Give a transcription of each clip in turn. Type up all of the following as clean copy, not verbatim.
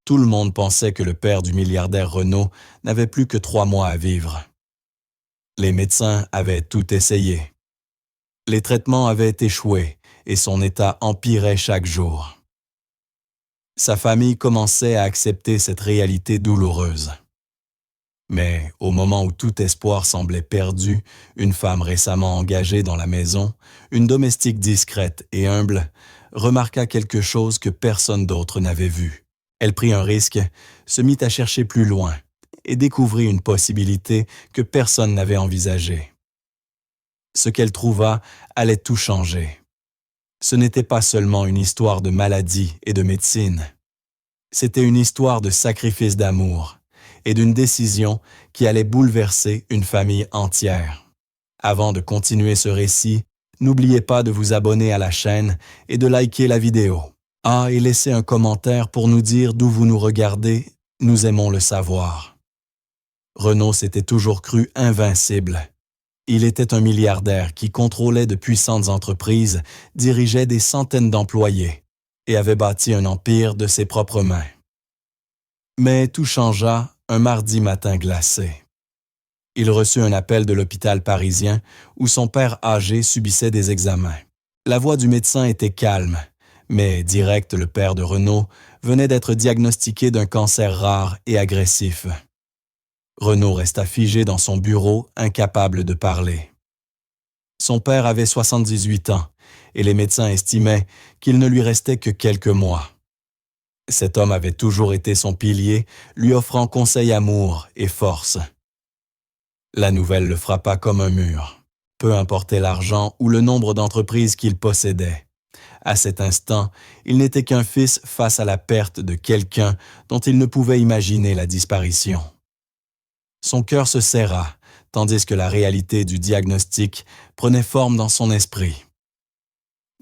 Tout le monde pensait que le père du milliardaire Renault n'avait plus que 3 mois à vivre. Les médecins avaient tout essayé. Les traitements avaient échoué et son état empirait chaque jour. Sa famille commençait à accepter cette réalité douloureuse. Mais au moment où tout espoir semblait perdu, une femme récemment engagée dans la maison, une domestique discrète et humble, remarqua quelque chose que personne d'autre n'avait vu. Elle prit un risque, se mit à chercher plus loin et découvrit une possibilité que personne n'avait envisagée. Ce qu'elle trouva allait tout changer. Ce n'était pas seulement une histoire de maladie et de médecine. C'était une histoire de sacrifice d'amour et d'une décision qui allait bouleverser une famille entière. Avant de continuer ce récit, n'oubliez pas de vous abonner à la chaîne et de liker la vidéo. Et laissez un commentaire pour nous dire d'où vous nous regardez, nous aimons le savoir. Renault s'était toujours cru invincible. Il était un milliardaire qui contrôlait de puissantes entreprises, dirigeait des centaines d'employés et avait bâti un empire de ses propres mains. Mais tout changea un mardi matin glacé. Il reçut un appel de l'hôpital parisien où son père âgé subissait des examens. La voix du médecin était calme, mais direct, le père de Renault venait d'être diagnostiqué d'un cancer rare et agressif. Renault resta figé dans son bureau, incapable de parler. Son père avait 78 ans et les médecins estimaient qu'il ne lui restait que quelques mois. Cet homme avait toujours été son pilier, lui offrant conseil, amour et force. La nouvelle le frappa comme un mur. Peu importait l'argent ou le nombre d'entreprises qu'il possédait. À cet instant, il n'était qu'un fils face à la perte de quelqu'un dont il ne pouvait imaginer la disparition. Son cœur se serra, tandis que la réalité du diagnostic prenait forme dans son esprit.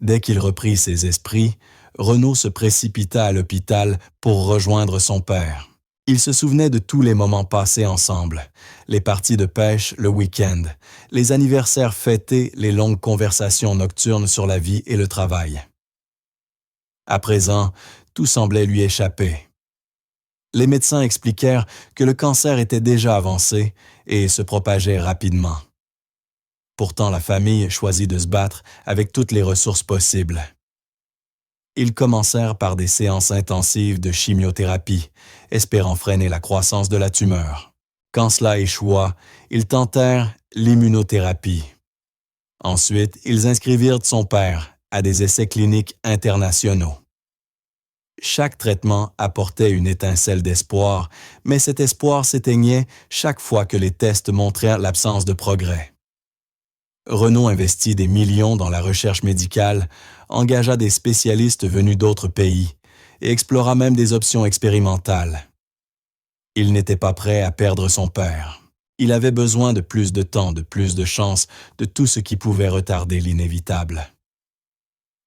Dès qu'il reprit ses esprits, Renault se précipita à l'hôpital pour rejoindre son père. Il se souvenait de tous les moments passés ensemble, les parties de pêche le week-end, les anniversaires fêtés, les longues conversations nocturnes sur la vie et le travail. À présent, tout semblait lui échapper. Les médecins expliquèrent que le cancer était déjà avancé et se propageait rapidement. Pourtant, la famille choisit de se battre avec toutes les ressources possibles. Ils commencèrent par des séances intensives de chimiothérapie, espérant freiner la croissance de la tumeur. Quand cela échoua, ils tentèrent l'immunothérapie. Ensuite, ils inscrivirent son père à des essais cliniques internationaux. Chaque traitement apportait une étincelle d'espoir, mais cet espoir s'éteignait chaque fois que les tests montrèrent l'absence de progrès. Renault investit des millions dans la recherche médicale, engagea des spécialistes venus d'autres pays et explora même des options expérimentales. Il n'était pas prêt à perdre son père. Il avait besoin de plus de temps, de plus de chance, de tout ce qui pouvait retarder l'inévitable.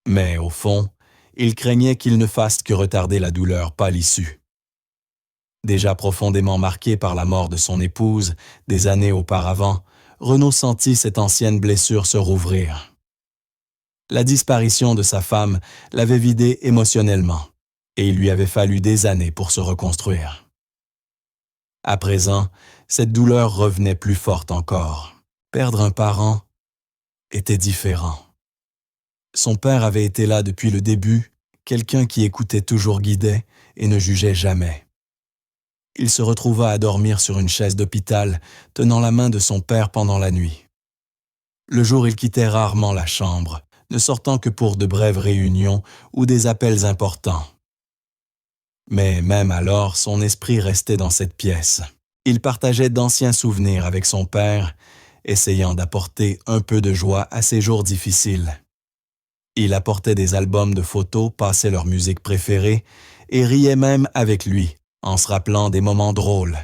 Mais au fond, il craignait qu'il ne fasse que retarder la douleur, pas l'issue. Déjà profondément marqué par la mort de son épouse des années auparavant, Renault sentit cette ancienne blessure se rouvrir. La disparition de sa femme l'avait vidé émotionnellement, et il lui avait fallu des années pour se reconstruire. À présent, cette douleur revenait plus forte encore. Perdre un parent était différent. Son père avait été là depuis le début, quelqu'un qui écoutait, toujours guidait et ne jugeait jamais. Il se retrouva à dormir sur une chaise d'hôpital, tenant la main de son père pendant la nuit. Le jour, il quittait rarement la chambre, ne sortant que pour de brèves réunions ou des appels importants. Mais même alors, son esprit restait dans cette pièce. Il partageait d'anciens souvenirs avec son père, essayant d'apporter un peu de joie à ses jours difficiles. Il apportait des albums de photos, passait leur musique préférée et riait même avec lui, en se rappelant des moments drôles.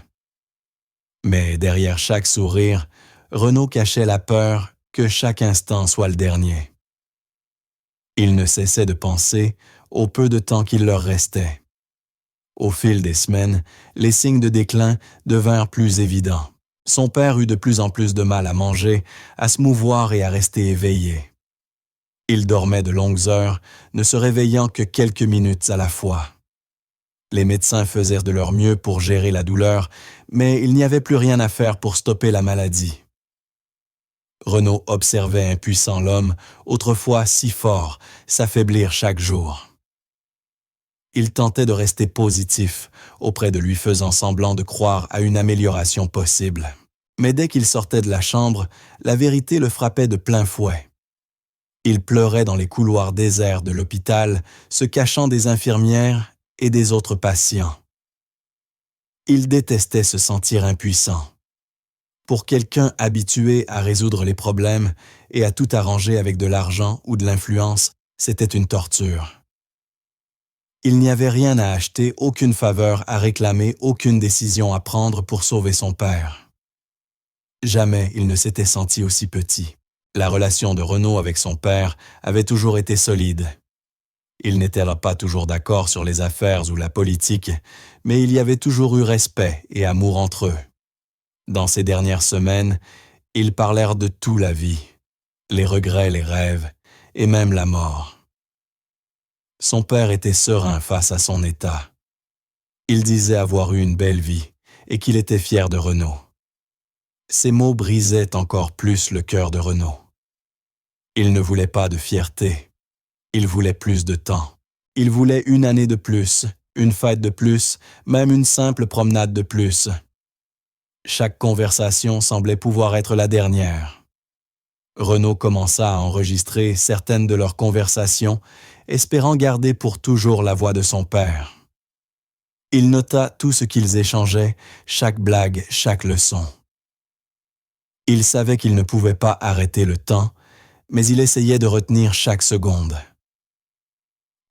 Mais derrière chaque sourire, Renault cachait la peur que chaque instant soit le dernier. Il ne cessait de penser au peu de temps qu'il leur restait. Au fil des semaines, les signes de déclin devinrent plus évidents. Son père eut de plus en plus de mal à manger, à se mouvoir et à rester éveillé. Il dormait de longues heures, ne se réveillant que quelques minutes à la fois. Les médecins faisaient de leur mieux pour gérer la douleur, mais il n'y avait plus rien à faire pour stopper la maladie. Renaud observait impuissant l'homme, autrefois si fort, s'affaiblir chaque jour. Il tentait de rester positif, auprès de lui faisant semblant de croire à une amélioration possible. Mais dès qu'il sortait de la chambre, la vérité le frappait de plein fouet. Il pleurait dans les couloirs déserts de l'hôpital, se cachant des infirmières et des autres patients. Il détestait se sentir impuissant. Pour quelqu'un habitué à résoudre les problèmes et à tout arranger avec de l'argent ou de l'influence, c'était une torture. Il n'y avait rien à acheter, aucune faveur à réclamer, aucune décision à prendre pour sauver son père. Jamais il ne s'était senti aussi petit. La relation de Renaud avec son père avait toujours été solide. Ils n'étaient pas toujours d'accord sur les affaires ou la politique, mais il y avait toujours eu respect et amour entre eux. Dans ces dernières semaines, ils parlèrent de tout la vie, les regrets, les rêves, et même la mort. Son père était serein face à son état. Il disait avoir eu une belle vie et qu'il était fier de Renaud. Ces mots brisaient encore plus le cœur de Renaud. Il ne voulait pas de fierté. Il voulait plus de temps. Il voulait une année de plus, une fête de plus, même une simple promenade de plus. Chaque conversation semblait pouvoir être la dernière. Renaud commença à enregistrer certaines de leurs conversations, espérant garder pour toujours la voix de son père. Il nota tout ce qu'ils échangeaient, chaque blague, chaque leçon. Il savait qu'il ne pouvait pas arrêter le temps, mais il essayait de retenir chaque seconde.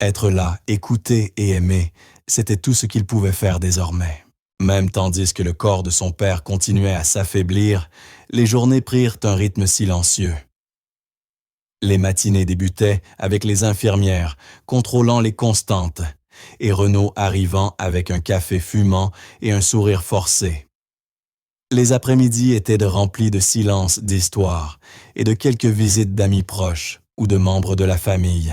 Être là, écouter et aimer, c'était tout ce qu'il pouvait faire désormais. Même tandis que le corps de son père continuait à s'affaiblir, les journées prirent un rythme silencieux. Les matinées débutaient avec les infirmières, contrôlant les constantes, et Renaud arrivant avec un café fumant et un sourire forcé. Les après-midi étaient remplis de silence, d'histoires et de quelques visites d'amis proches ou de membres de la famille.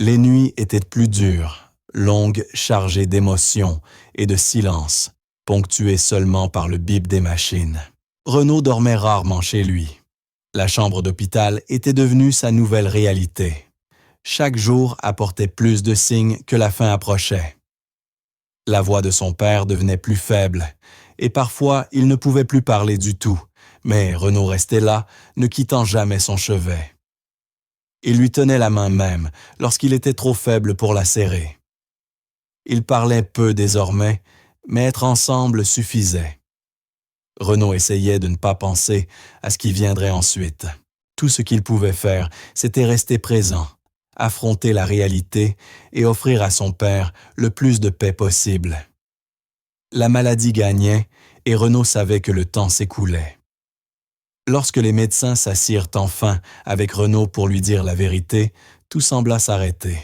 Les nuits étaient plus dures, longues, chargées d'émotions et de silence, ponctuées seulement par le bip des machines. Renaud dormait rarement chez lui. La chambre d'hôpital était devenue sa nouvelle réalité. Chaque jour apportait plus de signes que la fin approchait. La voix de son père devenait plus faible, et parfois il ne pouvait plus parler du tout, mais Renaud restait là, ne quittant jamais son chevet. Il lui tenait la main même, lorsqu'il était trop faible pour la serrer. Ils parlaient peu désormais, mais être ensemble suffisait. Renaud essayait de ne pas penser à ce qui viendrait ensuite. Tout ce qu'il pouvait faire, c'était rester présent, affronter la réalité et offrir à son père le plus de paix possible. La maladie gagnait et Renaud savait que le temps s'écoulait. Lorsque les médecins s'assirent enfin avec Renaud pour lui dire la vérité, tout sembla s'arrêter.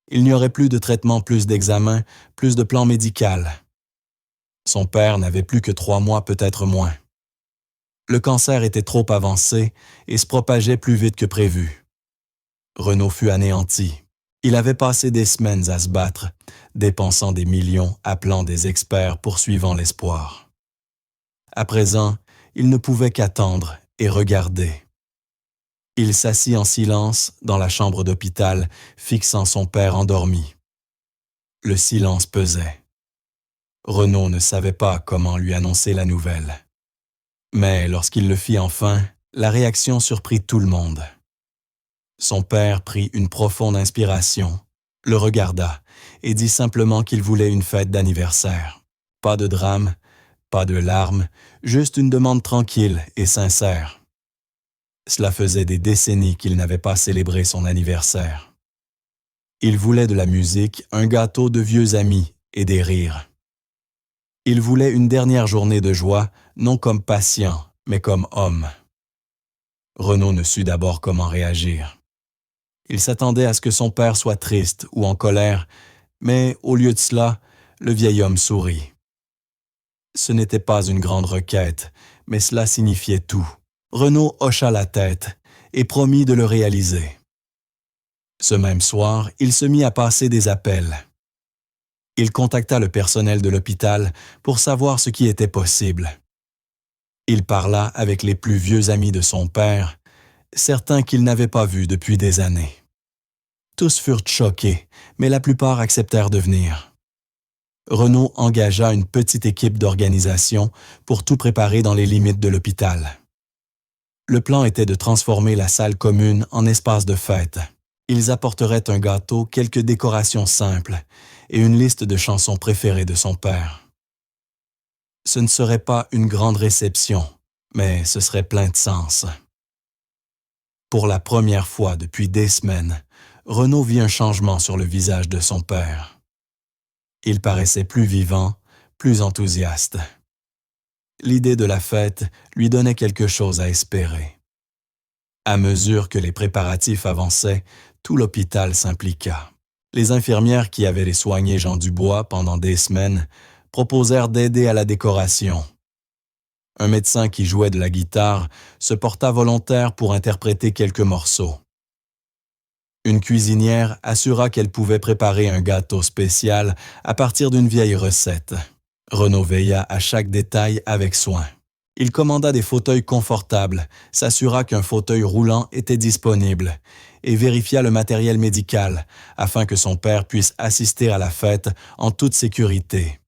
Il n'y aurait plus de traitement, plus d'examens, plus de plan médical. Son père n'avait plus que 3 mois, peut-être moins. Le cancer était trop avancé et se propageait plus vite que prévu. Renaud fut anéanti. Il avait passé des semaines à se battre, dépensant des millions, appelant des experts, poursuivant l'espoir. À présent, il ne pouvait qu'attendre et regarder. Il s'assit en silence dans la chambre d'hôpital, fixant son père endormi. Le silence pesait. Renaud ne savait pas comment lui annoncer la nouvelle. Mais lorsqu'il le fit enfin, la réaction surprit tout le monde. Son père prit une profonde inspiration, le regarda et dit simplement qu'il voulait une fête d'anniversaire. Pas de drame, pas de larmes, juste une demande tranquille et sincère. Cela faisait des décennies qu'il n'avait pas célébré son anniversaire. Il voulait de la musique, un gâteau, de vieux amis et des rires. Il voulait une dernière journée de joie, non comme patient, mais comme homme. Renaud ne sut d'abord comment réagir. Il s'attendait à ce que son père soit triste ou en colère, mais au lieu de cela, le vieil homme sourit. Ce n'était pas une grande requête, mais cela signifiait tout. Renaud hocha la tête et promit de le réaliser. Ce même soir, il se mit à passer des appels. Il contacta le personnel de l'hôpital pour savoir ce qui était possible. Il parla avec les plus vieux amis de son père, certains qu'il n'avait pas vus depuis des années. Tous furent choqués, mais la plupart acceptèrent de venir. Renaud engagea une petite équipe d'organisation pour tout préparer dans les limites de l'hôpital. Le plan était de transformer la salle commune en espace de fête. Ils apporteraient un gâteau, quelques décorations simples et une liste de chansons préférées de son père. Ce ne serait pas une grande réception, mais ce serait plein de sens. Pour la première fois depuis des semaines, Renaud vit un changement sur le visage de son père. Il paraissait plus vivant, plus enthousiaste. L'idée de la fête lui donnait quelque chose à espérer. À mesure que les préparatifs avançaient, tout l'hôpital s'impliqua. Les infirmières qui avaient soigné Jean Dubois pendant des semaines proposèrent d'aider à la décoration. Un médecin qui jouait de la guitare se porta volontaire pour interpréter quelques morceaux. Une cuisinière assura qu'elle pouvait préparer un gâteau spécial à partir d'une vieille recette. Renaud veilla à chaque détail avec soin. Il commanda des fauteuils confortables, s'assura qu'un fauteuil roulant était disponible et vérifia le matériel médical afin que son père puisse assister à la fête en toute sécurité.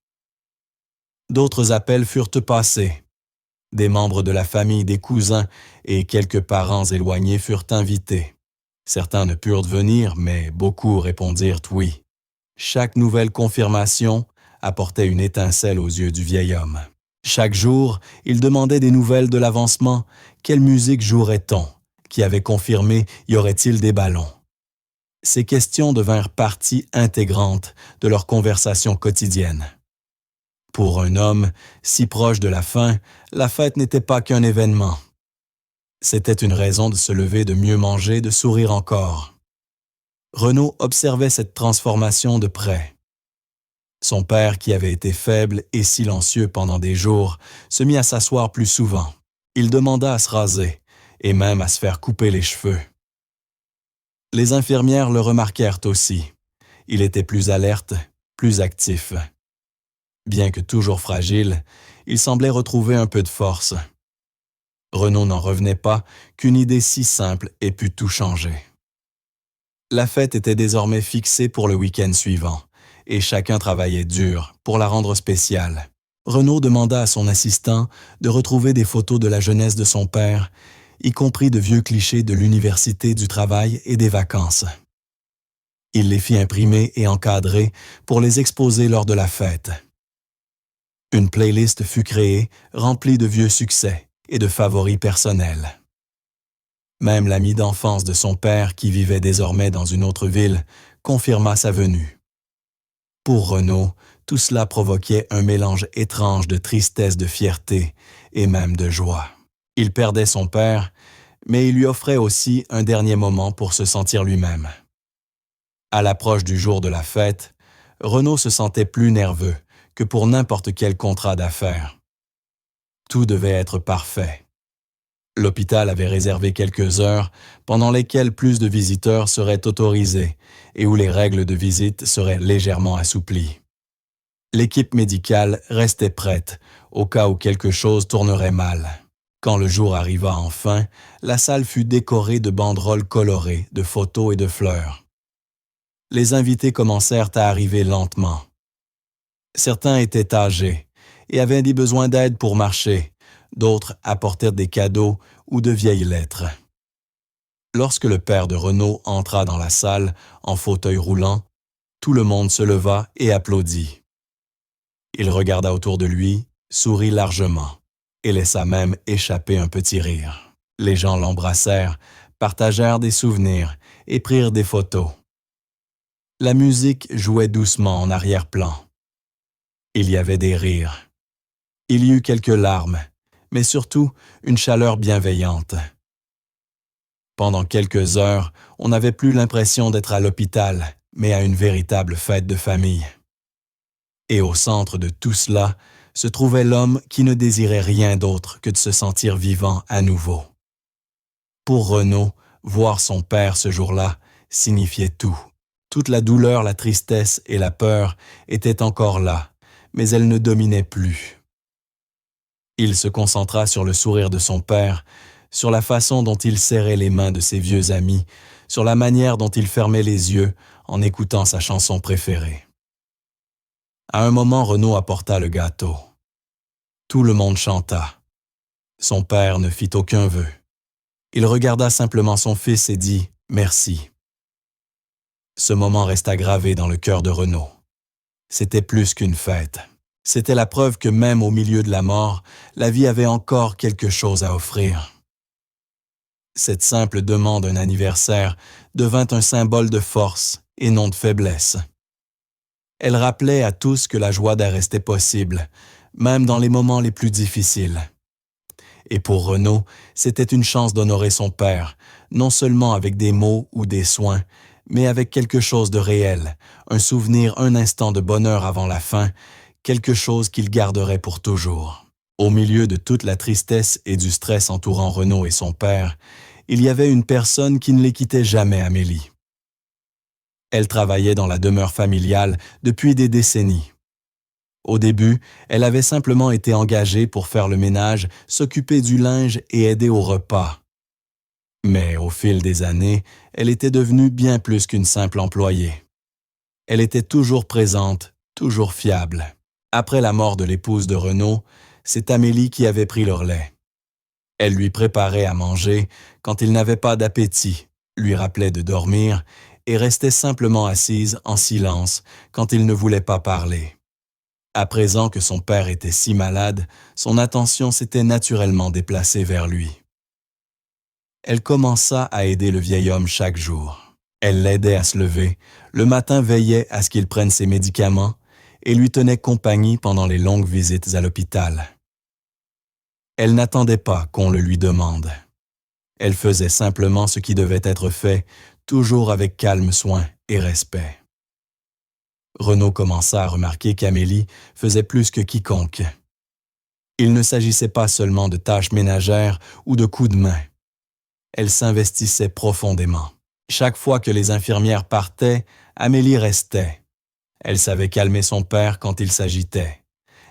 D'autres appels furent passés. Des membres de la famille, des cousins et quelques parents éloignés furent invités. Certains ne purent venir, mais beaucoup répondirent oui. Chaque nouvelle confirmation apportait une étincelle aux yeux du vieil homme. Chaque jour, il demandait des nouvelles de l'avancement. Quelle musique jouerait-on? Qui avait confirmé y aurait-il des ballons? Ces questions devinrent partie intégrante de leur conversation quotidienne. Pour un homme si proche de la fin, la fête n'était pas qu'un événement. C'était une raison de se lever, de mieux manger, de sourire encore. Renaud observait cette transformation de près. Son père, qui avait été faible et silencieux pendant des jours, se mit à s'asseoir plus souvent. Il demanda à se raser et même à se faire couper les cheveux. Les infirmières le remarquèrent aussi. Il était plus alerte, plus actif. Bien que toujours fragile, il semblait retrouver un peu de force. Renaud n'en revenait pas qu'une idée si simple ait pu tout changer. La fête était désormais fixée pour le week-end suivant, et chacun travaillait dur pour la rendre spéciale. Renaud demanda à son assistant de retrouver des photos de la jeunesse de son père, y compris de vieux clichés de l'université, du travail et des vacances. Il les fit imprimer et encadrer pour les exposer lors de la fête. Une playlist fut créée, remplie de vieux succès et de favoris personnels. Même l'ami d'enfance de son père, qui vivait désormais dans une autre ville, confirma sa venue. Pour Renaud, tout cela provoquait un mélange étrange de tristesse, de fierté et même de joie. Il perdait son père, mais il lui offrait aussi un dernier moment pour se sentir lui-même. À l'approche du jour de la fête, Renaud se sentait plus nerveux que pour n'importe quel contrat d'affaires. Tout devait être parfait. L'hôpital avait réservé quelques heures pendant lesquelles plus de visiteurs seraient autorisés et où les règles de visite seraient légèrement assouplies. L'équipe médicale restait prête au cas où quelque chose tournerait mal. Quand le jour arriva enfin, la salle fut décorée de banderoles colorées, de photos et de fleurs. Les invités commencèrent à arriver lentement. Certains étaient âgés et avaient des besoins d'aide pour marcher, d'autres apportèrent des cadeaux ou de vieilles lettres. Lorsque le père de Renaud entra dans la salle en fauteuil roulant, tout le monde se leva et applaudit. Il regarda autour de lui, sourit largement et laissa même échapper un petit rire. Les gens l'embrassèrent, partagèrent des souvenirs et prirent des photos. La musique jouait doucement en arrière-plan. Il y avait des rires. Il y eut quelques larmes, mais surtout une chaleur bienveillante. Pendant quelques heures, on n'avait plus l'impression d'être à l'hôpital, mais à une véritable fête de famille. Et au centre de tout cela se trouvait l'homme qui ne désirait rien d'autre que de se sentir vivant à nouveau. Pour Renaud, voir son père ce jour-là signifiait tout Toute la douleur, la tristesse et la peur étaient encore là, mais elles ne dominaient plus. Il se concentra sur le sourire de son père, sur la façon dont il serrait les mains de ses vieux amis, sur la manière dont il fermait les yeux en écoutant sa chanson préférée. À un moment, Renaud apporta le gâteau. Tout le monde chanta. Son père ne fit aucun vœu. Il regarda simplement son fils et dit « Merci ». Ce moment resta gravé dans le cœur de Renaud. C'était plus qu'une fête. C'était la preuve que même au milieu de la mort, la vie avait encore quelque chose à offrir. Cette simple demande d'un anniversaire devint un symbole de force et non de faiblesse. Elle rappelait à tous que la joie restait possible, même dans les moments les plus difficiles. Et pour Renaud, c'était une chance d'honorer son père, non seulement avec des mots ou des soins, mais avec quelque chose de réel, un souvenir, un instant de bonheur avant la fin, quelque chose qu'il garderait pour toujours. Au milieu de toute la tristesse et du stress entourant Renaud et son père, il y avait une personne qui ne les quittait jamais, Amélie. Elle travaillait dans la demeure familiale depuis des décennies. Au début, elle avait simplement été engagée pour faire le ménage, s'occuper du linge et aider au repas. Mais au fil des années, elle était devenue bien plus qu'une simple employée. Elle était toujours présente, toujours fiable. Après la mort de l'épouse de Renaud, c'est Amélie qui avait pris le relais. Elle lui préparait à manger quand il n'avait pas d'appétit, lui rappelait de dormir et restait simplement assise en silence quand il ne voulait pas parler. À présent que son père était si malade, son attention s'était naturellement déplacée vers lui. Elle commença à aider le vieil homme chaque jour. Elle l'aidait à se lever, le matin veillait à ce qu'il prenne ses médicaments et lui tenait compagnie pendant les longues visites à l'hôpital. Elle n'attendait pas qu'on le lui demande. Elle faisait simplement ce qui devait être fait, toujours avec calme, soin et respect. Renaud commença à remarquer qu'Amélie faisait plus que quiconque. Il ne s'agissait pas seulement de tâches ménagères ou de coups de main. Elle s'investissait profondément. Chaque fois que les infirmières partaient, Amélie restait. Elle savait calmer son père quand il s'agitait.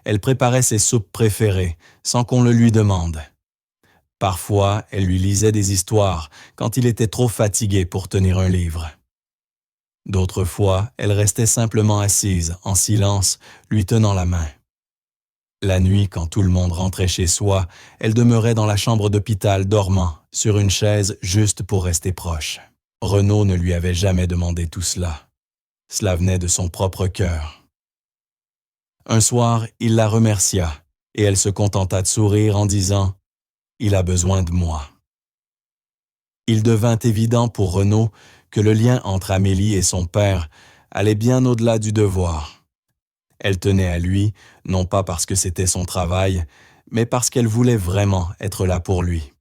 Elle préparait ses soupes préférées, sans qu'on le lui demande. Parfois, elle lui lisait des histoires quand il était trop fatigué pour tenir un livre. D'autres fois, elle restait simplement assise, en silence, lui tenant la main. La nuit, quand tout le monde rentrait chez soi, elle demeurait dans la chambre d'hôpital dormant, sur une chaise juste pour rester proche. Renaud ne lui avait jamais demandé tout cela. Cela venait de son propre cœur. Un soir, il la remercia, et elle se contenta de sourire en disant « Il a besoin de moi ». Il devint évident pour Renaud que le lien entre Amélie et son père allait bien au-delà du devoir. Elle tenait à lui, non pas parce que c'était son travail, mais parce qu'elle voulait vraiment être là pour lui.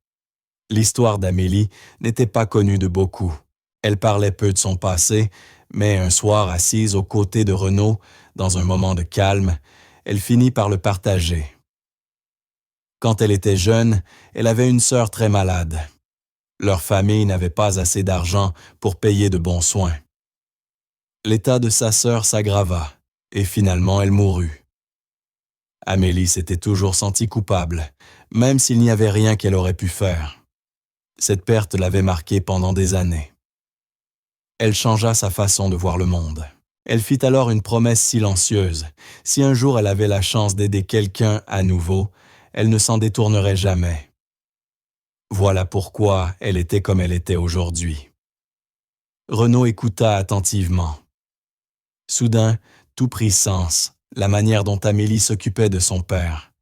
L'histoire d'Amélie n'était pas connue de beaucoup. Elle parlait peu de son passé, mais un soir, assise aux côtés de Renaud, dans un moment de calme, elle finit par le partager. Quand elle était jeune, elle avait une sœur très malade. Leur famille n'avait pas assez d'argent pour payer de bons soins. L'état de sa sœur s'aggrava, et finalement elle mourut. Amélie s'était toujours sentie coupable, même s'il n'y avait rien qu'elle aurait pu faire. Cette perte l'avait marquée pendant des années. Elle changea sa façon de voir le monde. Elle fit alors une promesse silencieuse. Si un jour elle avait la chance d'aider quelqu'un à nouveau, elle ne s'en détournerait jamais. Voilà pourquoi elle était comme elle était aujourd'hui. Renaud écouta attentivement. Soudain, tout prit sens, la manière dont Amélie s'occupait de son père,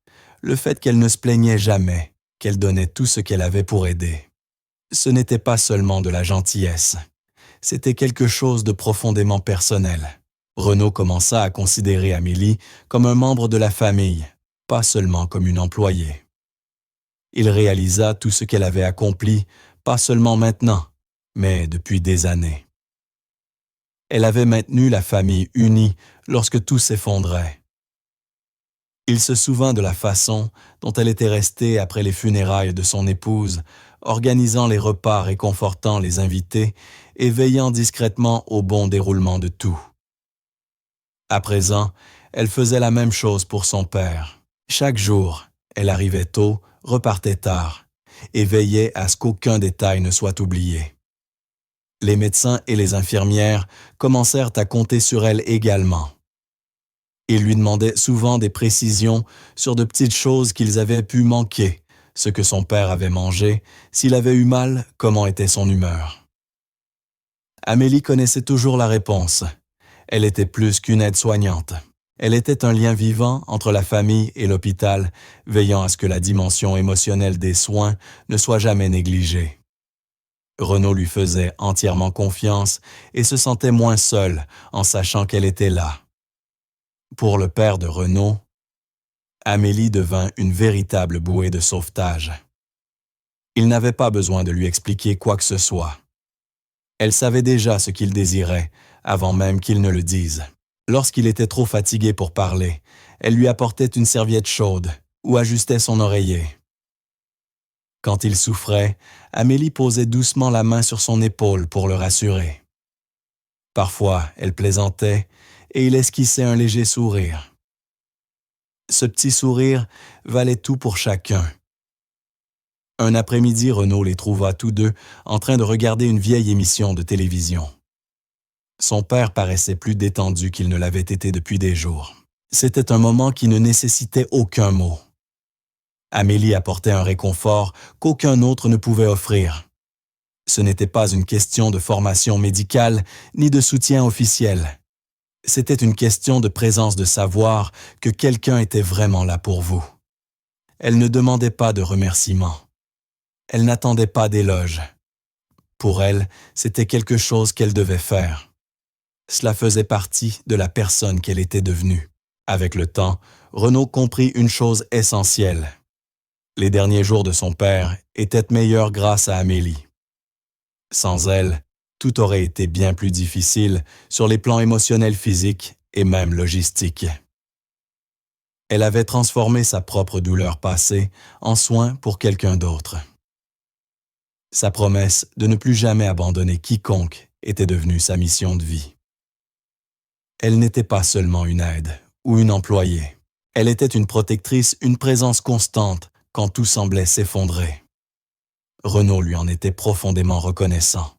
le fait qu'elle ne se plaignait jamais, qu'elle donnait tout ce qu'elle avait pour aider. Ce n'était pas seulement de la gentillesse, c'était quelque chose de profondément personnel. Renaud commença à considérer Amélie comme un membre de la famille, pas seulement comme une employée. Il réalisa tout ce qu'elle avait accompli, pas seulement maintenant, mais depuis des années. Elle avait maintenu la famille unie lorsque tout s'effondrait. Il se souvint de la façon dont elle était restée après les funérailles de son épouse, organisant les repas, réconfortant les invités et veillant discrètement au bon déroulement de tout. À présent, elle faisait la même chose pour son père. Chaque jour, elle arrivait tôt, repartait tard, et veillait à ce qu'aucun détail ne soit oublié. Les médecins et les infirmières commencèrent à compter sur elle également. Ils lui demandaient souvent des précisions sur de petites choses qu'ils avaient pu manquer, ce que son père avait mangé, s'il avait eu mal, comment était son humeur. Amélie connaissait toujours la réponse. Elle était plus qu'une aide-soignante. Elle était un lien vivant entre la famille et l'hôpital, veillant à ce que la dimension émotionnelle des soins ne soit jamais négligée. Renaud lui faisait entièrement confiance et se sentait moins seul en sachant qu'elle était là. Pour le père de Renaud, Amélie devint une véritable bouée de sauvetage. Il n'avait pas besoin de lui expliquer quoi que ce soit. Elle savait déjà ce qu'il désirait, avant même qu'il ne le dise. Lorsqu'il était trop fatigué pour parler, elle lui apportait une serviette chaude ou ajustait son oreiller. Quand il souffrait, Amélie posait doucement la main sur son épaule pour le rassurer. Parfois, elle plaisantait et il esquissait un léger sourire. Ce petit sourire valait tout pour chacun. Un après-midi, Renaud les trouva tous deux en train de regarder une vieille émission de télévision. Son père paraissait plus détendu qu'il ne l'avait été depuis des jours. C'était un moment qui ne nécessitait aucun mot. Amélie apportait un réconfort qu'aucun autre ne pouvait offrir. Ce n'était pas une question de formation médicale ni de soutien officiel. C'était une question de présence de savoir que quelqu'un était vraiment là pour vous. Elle ne demandait pas de remerciements. Elle n'attendait pas d'éloges. Pour elle, c'était quelque chose qu'elle devait faire. Cela faisait partie de la personne qu'elle était devenue. Avec le temps, Renaud comprit une chose essentielle. Les derniers jours de son père étaient meilleurs grâce à Amélie. Sans elle, tout aurait été bien plus difficile sur les plans émotionnels, physiques et même logistiques. Elle avait transformé sa propre douleur passée en soin pour quelqu'un d'autre. Sa promesse de ne plus jamais abandonner quiconque était devenue sa mission de vie. Elle n'était pas seulement une aide ou une employée. Elle était une protectrice, une présence constante quand tout semblait s'effondrer. Renaud lui en était profondément reconnaissant.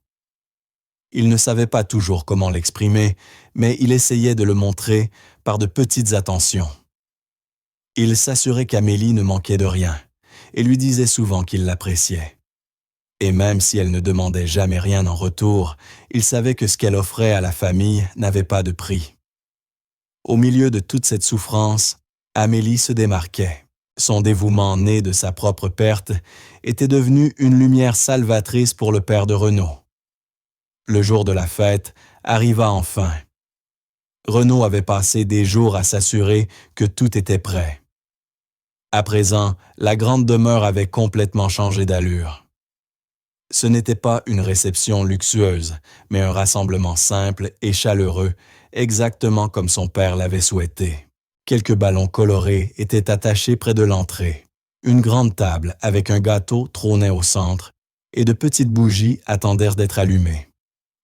Il ne savait pas toujours comment l'exprimer, mais il essayait de le montrer par de petites attentions. Il s'assurait qu'Amélie ne manquait de rien et lui disait souvent qu'il l'appréciait. Et même si elle ne demandait jamais rien en retour, il savait que ce qu'elle offrait à la famille n'avait pas de prix. Au milieu de toute cette souffrance, Amélie se démarquait. Son dévouement né de sa propre perte était devenu une lumière salvatrice pour le père de Renaud. Le jour de la fête arriva enfin. Renaud avait passé des jours à s'assurer que tout était prêt. À présent, la grande demeure avait complètement changé d'allure. Ce n'était pas une réception luxueuse, mais un rassemblement simple et chaleureux, exactement comme son père l'avait souhaité. Quelques ballons colorés étaient attachés près de l'entrée. Une grande table avec un gâteau trônait au centre et de petites bougies attendèrent d'être allumées.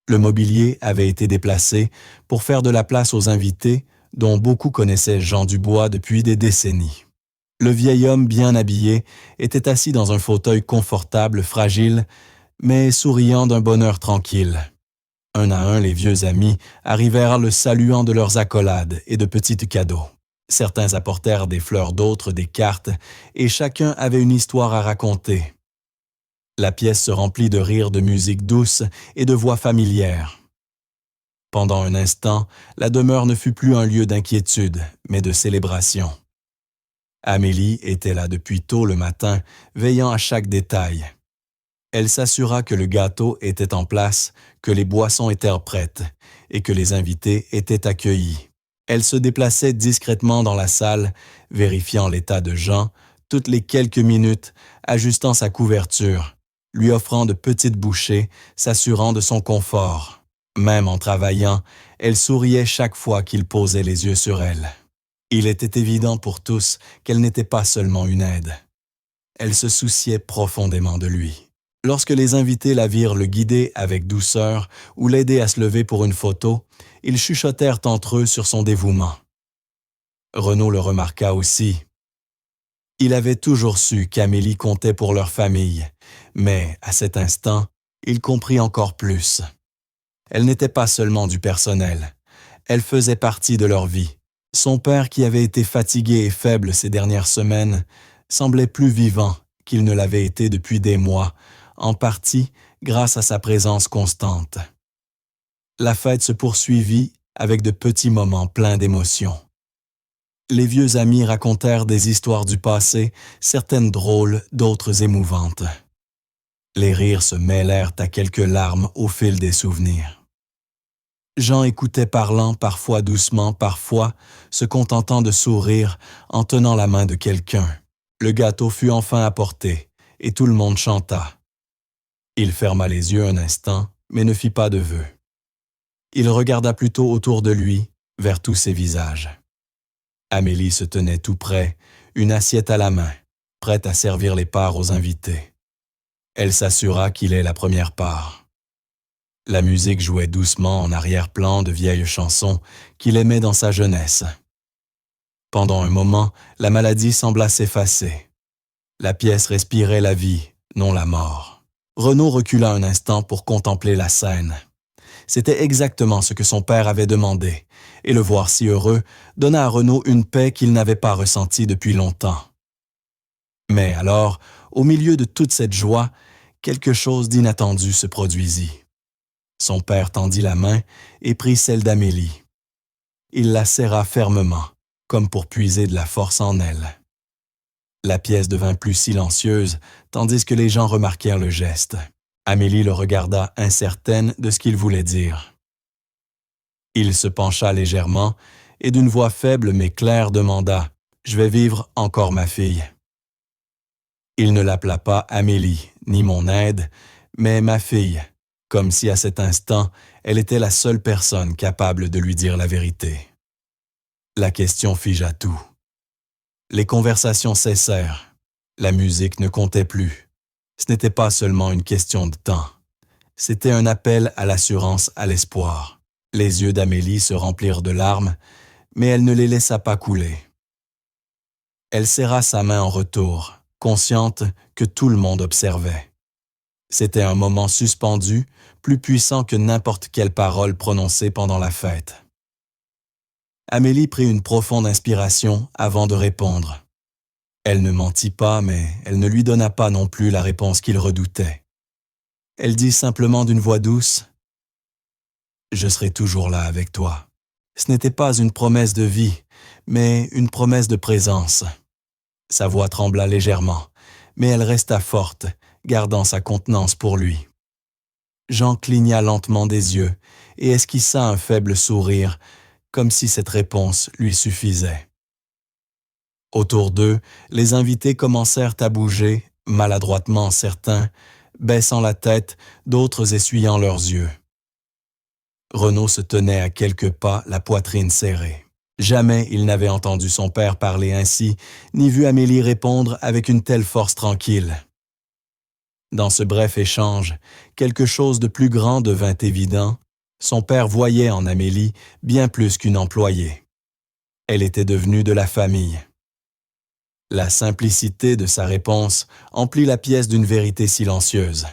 Le mobilier avait été déplacé pour faire de la place aux invités, dont beaucoup connaissaient Jean Dubois depuis des décennies. Le vieil homme bien habillé était assis dans un fauteuil confortable, fragile, mais souriant d'un bonheur tranquille. Un à un, les vieux amis arrivèrent le saluant de leurs accolades et de petits cadeaux. Certains apportèrent des fleurs, d'autres des cartes, et chacun avait une histoire à raconter. La pièce se remplit de rires, de musique douce et de voix familières. Pendant un instant, la demeure ne fut plus un lieu d'inquiétude, mais de célébration. Amélie était là depuis tôt le matin, veillant à chaque détail. Elle s'assura que le gâteau était en place, que les boissons étaient prêtes et que les invités étaient accueillis. Elle se déplaçait discrètement dans la salle, vérifiant l'état de Jean, toutes les quelques minutes, ajustant sa couverture, lui offrant de petites bouchées, s'assurant de son confort. Même en travaillant, elle souriait chaque fois qu'il posait les yeux sur elle. Il était évident pour tous qu'elle n'était pas seulement une aide. Elle se souciait profondément de lui. Lorsque les invités la virent le guider avec douceur ou l'aider à se lever pour une photo, ils chuchotèrent entre eux sur son dévouement. Renaud le remarqua aussi. Il avait toujours su qu'Amélie comptait pour leur famille, mais à cet instant, il comprit encore plus. Elle n'était pas seulement du personnel, elle faisait partie de leur vie. Son père, qui avait été fatigué et faible ces dernières semaines, semblait plus vivant qu'il ne l'avait été depuis des mois, en partie grâce à sa présence constante. La fête se poursuivit avec de petits moments pleins d'émotions. Les vieux amis racontèrent des histoires du passé, certaines drôles, d'autres émouvantes. Les rires se mêlèrent à quelques larmes au fil des souvenirs. Jean écoutait parlant, parfois doucement, parfois se contentant de sourire en tenant la main de quelqu'un. Le gâteau fut enfin apporté, et tout le monde chanta. Il ferma les yeux un instant, mais ne fit pas de vœux. Il regarda plutôt autour de lui, vers tous ces visages. Amélie se tenait tout près, une assiette à la main, prête à servir les parts aux invités. Elle s'assura qu'il ait la première part. La musique jouait doucement en arrière-plan de vieilles chansons qu'il aimait dans sa jeunesse. Pendant un moment, la maladie sembla s'effacer. La pièce respirait la vie, non la mort. Renaud recula un instant pour contempler la scène. C'était exactement ce que son père avait demandé, et le voir si heureux donna à Renaud une paix qu'il n'avait pas ressentie depuis longtemps. Mais alors, au milieu de toute cette joie, quelque chose d'inattendu se produisit. Son père tendit la main et prit celle d'Amélie. Il la serra fermement, comme pour puiser de la force en elle. La pièce devint plus silencieuse, tandis que les gens remarquèrent le geste. Amélie le regarda incertaine de ce qu'il voulait dire. Il se pencha légèrement et d'une voix faible mais claire demanda « Je vais vivre encore ma fille ». Il ne l'appela pas Amélie, ni mon aide, mais ma fille, comme si à cet instant, elle était la seule personne capable de lui dire la vérité. La question figea tout. Les conversations cessèrent. La musique ne comptait plus. Ce n'était pas seulement une question de temps. C'était un appel à l'assurance, à l'espoir. Les yeux d'Amélie se remplirent de larmes, mais elle ne les laissa pas couler. Elle serra sa main en retour, consciente que tout le monde observait. C'était un moment suspendu, plus puissant que n'importe quelle parole prononcée pendant la fête. Amélie prit une profonde inspiration avant de répondre. Elle ne mentit pas, mais elle ne lui donna pas non plus la réponse qu'il redoutait. Elle dit simplement d'une voix douce « Je serai toujours là avec toi. » Ce n'était pas une promesse de vie, mais une promesse de présence. Sa voix trembla légèrement, mais elle resta forte, gardant sa contenance pour lui. Jean cligna lentement des yeux et esquissa un faible sourire, comme si cette réponse lui suffisait. Autour d'eux, les invités commencèrent à bouger, maladroitement certains, baissant la tête, d'autres essuyant leurs yeux. Renaud se tenait à quelques pas, la poitrine serrée. Jamais il n'avait entendu son père parler ainsi, ni vu Amélie répondre avec une telle force tranquille. Dans ce bref échange, quelque chose de plus grand devint évident. Son père voyait en Amélie bien plus qu'une employée. Elle était devenue de la famille. La simplicité de sa réponse emplit la pièce d'une vérité silencieuse.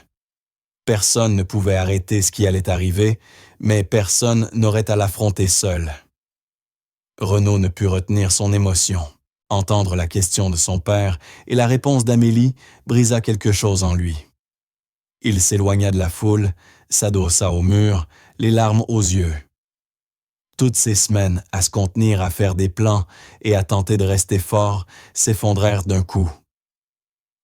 Personne ne pouvait arrêter ce qui allait arriver, mais personne n'aurait à l'affronter seul. Renaud ne put retenir son émotion. Entendre la question de son père et la réponse d'Amélie brisa quelque chose en lui. Il s'éloigna de la foule, s'adossa au mur, les larmes aux yeux. Toutes ces semaines à se contenir, à faire des plans et à tenter de rester fort s'effondrèrent d'un coup.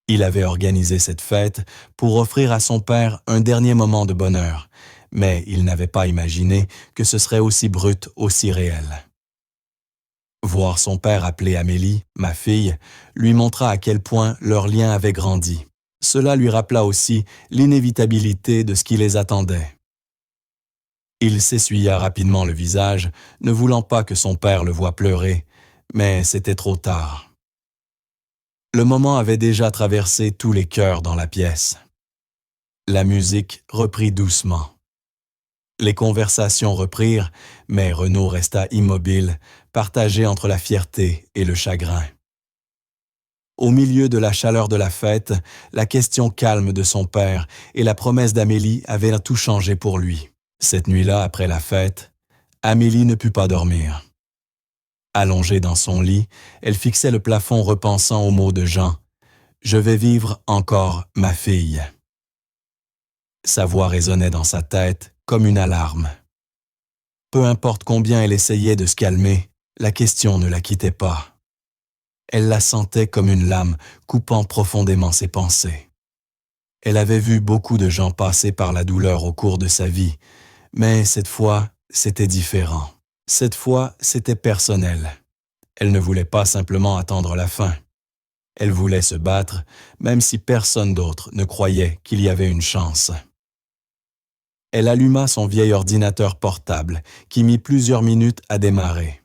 Il avait organisé cette fête pour offrir à son père un dernier moment de bonheur, mais il n'avait pas imaginé que ce serait aussi brut, aussi réel. Voir son père appeler Amélie, ma fille, lui montra à quel point leur lien avait grandi. Cela lui rappela aussi l'inévitabilité de ce qui les attendait. Il s'essuya rapidement le visage, ne voulant pas que son père le voie pleurer, mais c'était trop tard. Le moment avait déjà traversé tous les cœurs dans la pièce. La musique reprit doucement. Les conversations reprirent, mais Renaud resta immobile, partagé entre la fierté et le chagrin. Au milieu de la chaleur de la fête, la question calme de son père et la promesse d'Amélie avaient tout changé pour lui. Cette nuit-là, après la fête, Amélie ne put pas dormir. Allongée dans son lit, elle fixait le plafond repensant aux mots de Jean. « Je vais vivre encore ma fille ». Sa voix résonnait dans sa tête comme une alarme. Peu importe combien elle essayait de se calmer, la question ne la quittait pas. Elle la sentait comme une lame coupant profondément ses pensées. Elle avait vu beaucoup de gens passer par la douleur au cours de sa vie, mais cette fois, c'était différent. Cette fois, c'était personnel. Elle ne voulait pas simplement attendre la fin. Elle voulait se battre, même si personne d'autre ne croyait qu'il y avait une chance. Elle alluma son vieil ordinateur portable, qui mit plusieurs minutes à démarrer.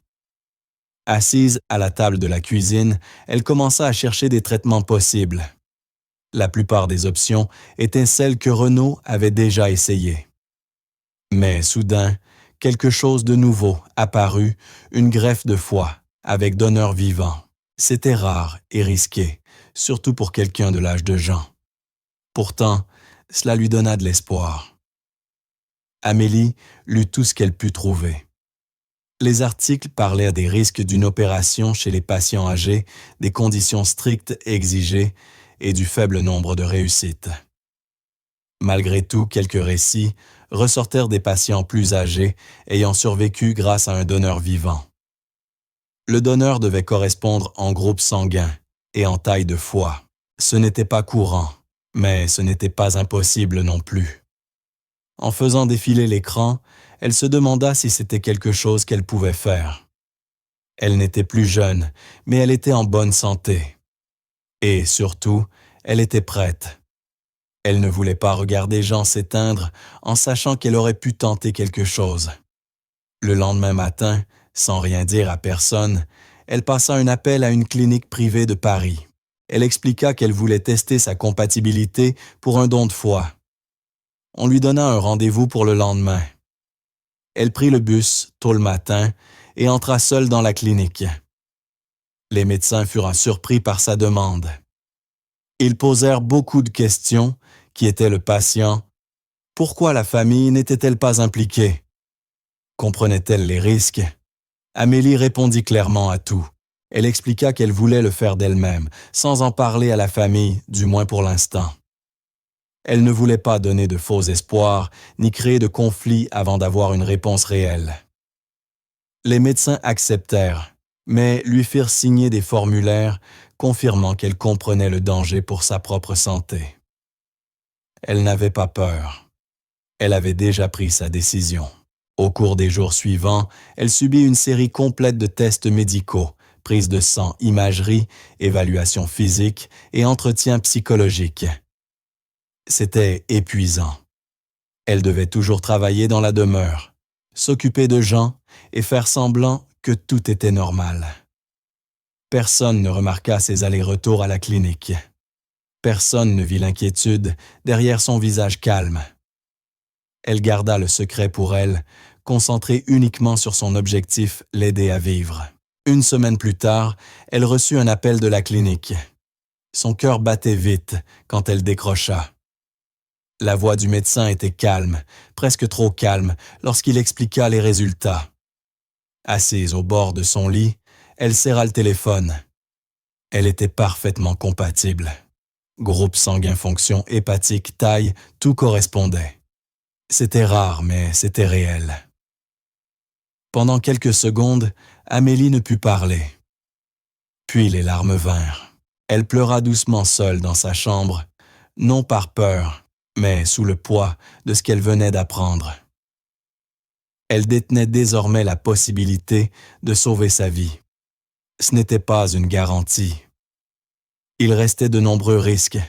Assise à la table de la cuisine, elle commença à chercher des traitements possibles. La plupart des options étaient celles que Renaud avait déjà essayées. Mais soudain, quelque chose de nouveau apparut, une greffe de foie, avec donneur vivant. C'était rare et risqué, surtout pour quelqu'un de l'âge de Jean. Pourtant, cela lui donna de l'espoir. Amélie lut tout ce qu'elle put trouver. Les articles parlaient des risques d'une opération chez les patients âgés, des conditions strictes exigées et du faible nombre de réussites. Malgré tout, quelques récits ressortirent des patients plus âgés ayant survécu grâce à un donneur vivant. Le donneur devait correspondre en groupe sanguin et en taille de foie. Ce n'était pas courant, mais ce n'était pas impossible non plus. En faisant défiler l'écran, elle se demanda si c'était quelque chose qu'elle pouvait faire. Elle n'était plus jeune, mais elle était en bonne santé. Et surtout, elle était prête. Elle ne voulait pas regarder Jean s'éteindre en sachant qu'elle aurait pu tenter quelque chose. Le lendemain matin, sans rien dire à personne, elle passa un appel à une clinique privée de Paris. Elle expliqua qu'elle voulait tester sa compatibilité pour un don de foie. On lui donna un rendez-vous pour le lendemain. Elle prit le bus tôt le matin et entra seule dans la clinique. Les médecins furent surpris par sa demande. Ils posèrent beaucoup de questions. Qui était le patient? Pourquoi la famille n'était-elle pas impliquée? Comprenait-elle les risques? Amélie répondit clairement à tout. Elle expliqua qu'elle voulait le faire d'elle-même, sans en parler à la famille, du moins pour l'instant. Elle ne voulait pas donner de faux espoirs, ni créer de conflits avant d'avoir une réponse réelle. Les médecins acceptèrent, mais lui firent signer des formulaires confirmant qu'elle comprenait le danger pour sa propre santé. Elle n'avait pas peur. Elle avait déjà pris sa décision. Au cours des jours suivants, elle subit une série complète de tests médicaux, prise de sang, imagerie, évaluation physique et entretien psychologique. C'était épuisant. Elle devait toujours travailler dans la demeure, s'occuper de Jean et faire semblant que tout était normal. Personne ne remarqua ses allers-retours à la clinique. Personne ne vit l'inquiétude derrière son visage calme. Elle garda le secret pour elle, concentrée uniquement sur son objectif, l'aider à vivre. Une semaine plus tard, elle reçut un appel de la clinique. Son cœur battait vite quand elle décrocha. La voix du médecin était calme, presque trop calme, lorsqu'il expliqua les résultats. Assise au bord de son lit, elle serra le téléphone. Elle était parfaitement compatible. Groupe sanguin, fonction hépatique, taille, tout correspondait. C'était rare, mais c'était réel. Pendant quelques secondes, Amélie ne put parler. Puis les larmes vinrent. Elle pleura doucement seule dans sa chambre, non par peur, mais sous le poids de ce qu'elle venait d'apprendre. Elle détenait désormais la possibilité de sauver sa vie. Ce n'était pas une garantie. Il restait de nombreux risques,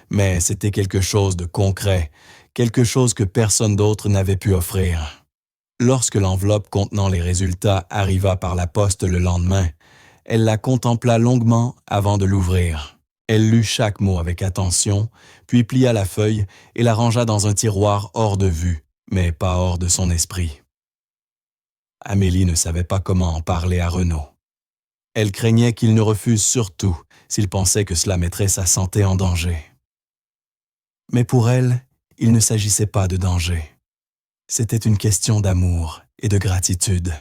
mais c'était quelque chose de concret, quelque chose que personne d'autre n'avait pu offrir. Lorsque l'enveloppe contenant les résultats arriva par la poste le lendemain, elle la contempla longuement avant de l'ouvrir. Elle lut chaque mot avec attention, puis plia la feuille et la rangea dans un tiroir hors de vue, mais pas hors de son esprit. Amélie ne savait pas comment en parler à Renaud. Elle craignait qu'il ne refuse surtout s'il pensait que cela mettrait sa santé en danger. Mais pour elle, il ne s'agissait pas de danger. C'était une question d'amour et de gratitude.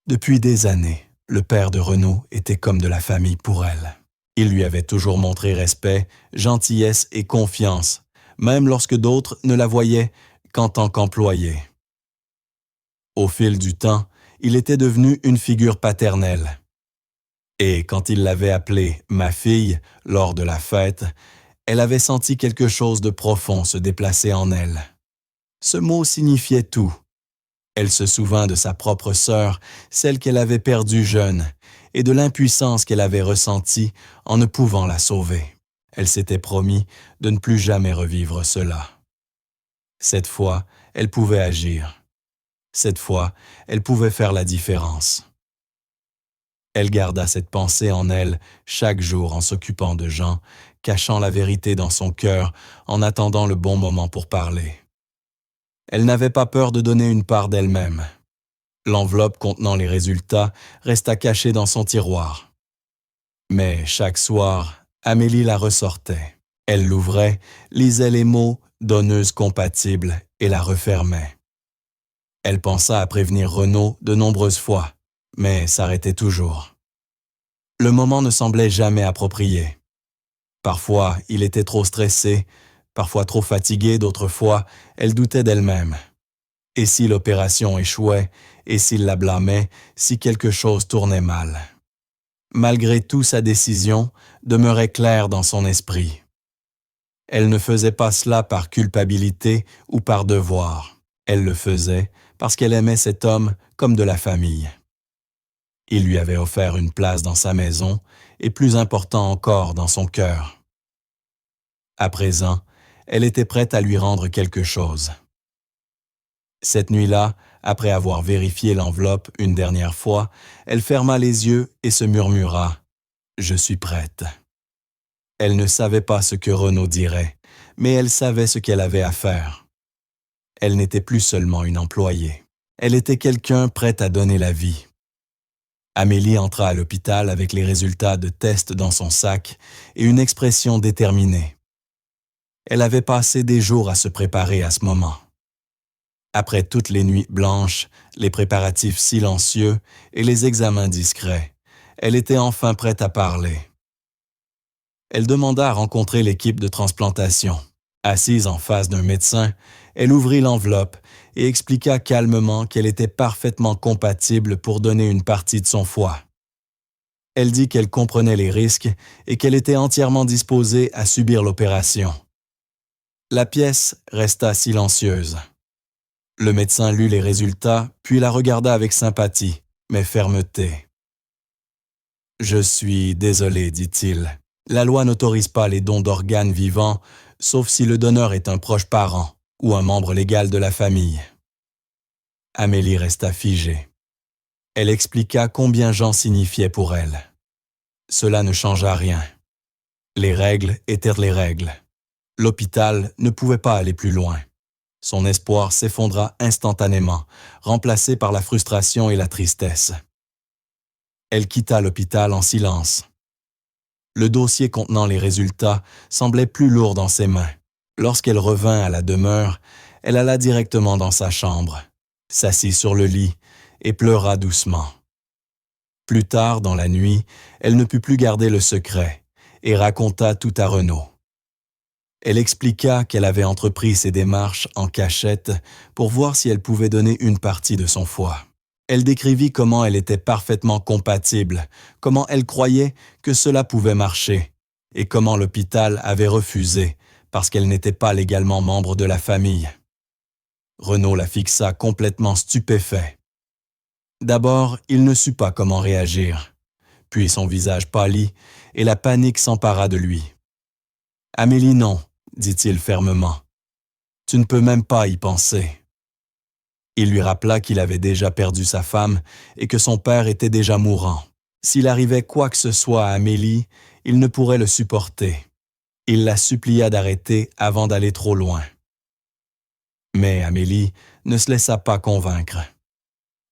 Depuis des années, le père de Renaud était comme de la famille pour elle. Il lui avait toujours montré respect, gentillesse et confiance, même lorsque d'autres ne la voyaient qu'en tant qu'employée. Au fil du temps, il était devenu une figure paternelle. Et quand il l'avait appelée « ma fille » lors de la fête, elle avait senti quelque chose de profond se déplacer en elle. Ce mot signifiait tout. Elle se souvint de sa propre sœur, celle qu'elle avait perdue jeune, et de l'impuissance qu'elle avait ressentie en ne pouvant la sauver. Elle s'était promis de ne plus jamais revivre cela. Cette fois, elle pouvait agir. Cette fois, elle pouvait faire la différence. Elle garda cette pensée en elle chaque jour en s'occupant de Jean, cachant la vérité dans son cœur en attendant le bon moment pour parler. Elle n'avait pas peur de donner une part d'elle-même. L'enveloppe contenant les résultats resta cachée dans son tiroir. Mais chaque soir, Amélie la ressortait. Elle l'ouvrait, lisait les mots « donneuse compatible » et la refermait. Elle pensa à prévenir Renaud de nombreuses fois, mais s'arrêtait toujours. Le moment ne semblait jamais approprié. Parfois, il était trop stressé, parfois trop fatigué, d'autres fois, elle doutait d'elle-même. Et si l'opération échouait, et s'il la blâmait, si quelque chose tournait mal. Malgré tout, sa décision demeurait claire dans son esprit. Elle ne faisait pas cela par culpabilité ou par devoir. Elle le faisait parce qu'elle aimait cet homme comme de la famille. Il lui avait offert une place dans sa maison et plus important encore dans son cœur. À présent, elle était prête à lui rendre quelque chose. Cette nuit-là, après avoir vérifié l'enveloppe une dernière fois, elle ferma les yeux et se murmura « Je suis prête ». Elle ne savait pas ce que Renaud dirait, mais elle savait ce qu'elle avait à faire. Elle n'était plus seulement une employée. Elle était quelqu'un prêt à donner la vie. Amélie entra à l'hôpital avec les résultats de tests dans son sac et une expression déterminée. Elle avait passé des jours à se préparer à ce moment. Après toutes les nuits blanches, les préparatifs silencieux et les examens discrets, elle était enfin prête à parler. Elle demanda à rencontrer l'équipe de transplantation. Assise en face d'un médecin, elle ouvrit l'enveloppe et expliqua calmement qu'elle était parfaitement compatible pour donner une partie de son foie. Elle dit qu'elle comprenait les risques et qu'elle était entièrement disposée à subir l'opération. La pièce resta silencieuse. Le médecin lut les résultats, puis la regarda avec sympathie, mais fermeté. « Je suis désolé, dit-il. La loi n'autorise pas les dons d'organes vivants, sauf si le donneur est un proche parent ou un membre légal de la famille. » Amélie resta figée. Elle expliqua combien Jean signifiait pour elle. Cela ne changea rien. Les règles étaient les règles. L'hôpital ne pouvait pas aller plus loin. Son espoir s'effondra instantanément, remplacé par la frustration et la tristesse. Elle quitta l'hôpital en silence. Le dossier contenant les résultats semblait plus lourd dans ses mains. Lorsqu'elle revint à la demeure, elle alla directement dans sa chambre, s'assit sur le lit et pleura doucement. Plus tard dans la nuit, elle ne put plus garder le secret et raconta tout à Renaud. Elle expliqua qu'elle avait entrepris ces démarches en cachette pour voir si elle pouvait donner une partie de son foie. Elle décrivit comment elle était parfaitement compatible, comment elle croyait que cela pouvait marcher, et comment l'hôpital avait refusé parce qu'elle n'était pas légalement membre de la famille. Renaud la fixa complètement stupéfait. D'abord, il ne sut pas comment réagir. Puis son visage pâlit et la panique s'empara de lui. « Amélie, non, dit-il fermement. Tu ne peux même pas y penser. » Il lui rappela qu'il avait déjà perdu sa femme et que son père était déjà mourant. S'il arrivait quoi que ce soit à Amélie, il ne pourrait le supporter. Il la supplia d'arrêter avant d'aller trop loin. Mais Amélie ne se laissa pas convaincre.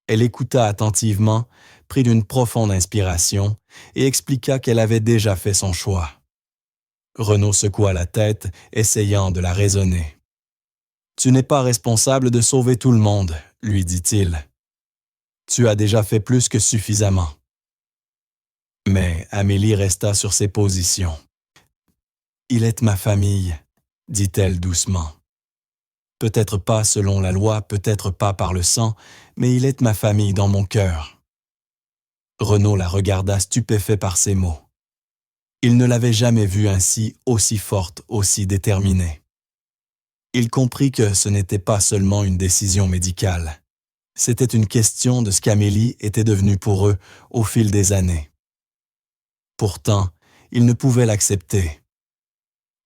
Elle écouta attentivement, prit d'une profonde inspiration et expliqua qu'elle avait déjà fait son choix. Renaud secoua la tête, essayant de la raisonner. « Tu n'es pas responsable de sauver tout le monde, » lui dit-il. « Tu as déjà fait plus que suffisamment. » Mais Amélie resta sur ses positions. « Il est ma famille, » dit-elle doucement. « Peut-être pas selon la loi, peut-être pas par le sang, mais il est ma famille dans mon cœur. » Renaud la regarda stupéfait par ces mots. Il ne l'avait jamais vue ainsi, aussi forte, aussi déterminée. Il comprit que ce n'était pas seulement une décision médicale. C'était une question de ce qu'Amélie était devenue pour eux au fil des années. Pourtant, il ne pouvait l'accepter.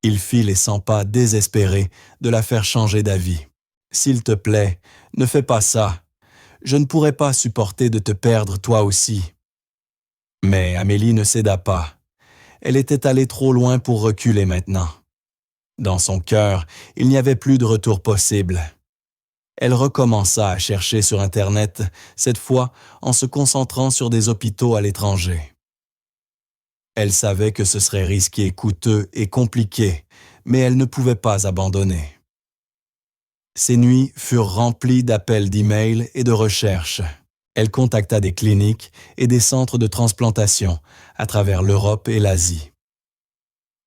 Il fit les 100 pas désespérés de la faire changer d'avis. « S'il te plaît, ne fais pas ça. Je ne pourrais pas supporter de te perdre toi aussi. » Mais Amélie ne céda pas. Elle était allée trop loin pour reculer maintenant. Dans son cœur, il n'y avait plus de retour possible. Elle recommença à chercher sur Internet, cette fois en se concentrant sur des hôpitaux à l'étranger. Elle savait que ce serait risqué, coûteux et compliqué, mais elle ne pouvait pas abandonner. Ses nuits furent remplies d'appels d'e-mails et de recherches. Elle contacta des cliniques et des centres de transplantation à travers l'Europe et l'Asie.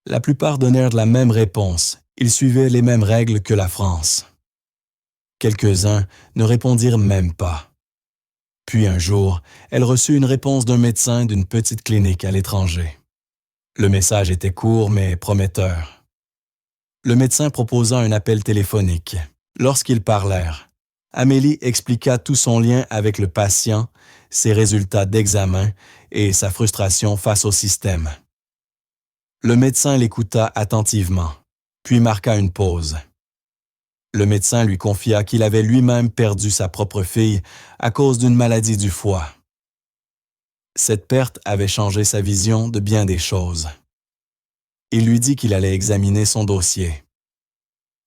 La plupart donnèrent la même réponse, ils suivaient les mêmes règles que la France. Quelques-uns ne répondirent même pas. Puis un jour, elle reçut une réponse d'un médecin d'une petite clinique à l'étranger. Le message était court mais prometteur. Le médecin proposa un appel téléphonique. Lorsqu'ils parlèrent, Amélie expliqua tout son lien avec le patient, ses résultats d'examen et sa frustration face au système. Le médecin l'écouta attentivement, puis marqua une pause. Le médecin lui confia qu'il avait lui-même perdu sa propre fille à cause d'une maladie du foie. Cette perte avait changé sa vision de bien des choses. Il lui dit qu'il allait examiner son dossier.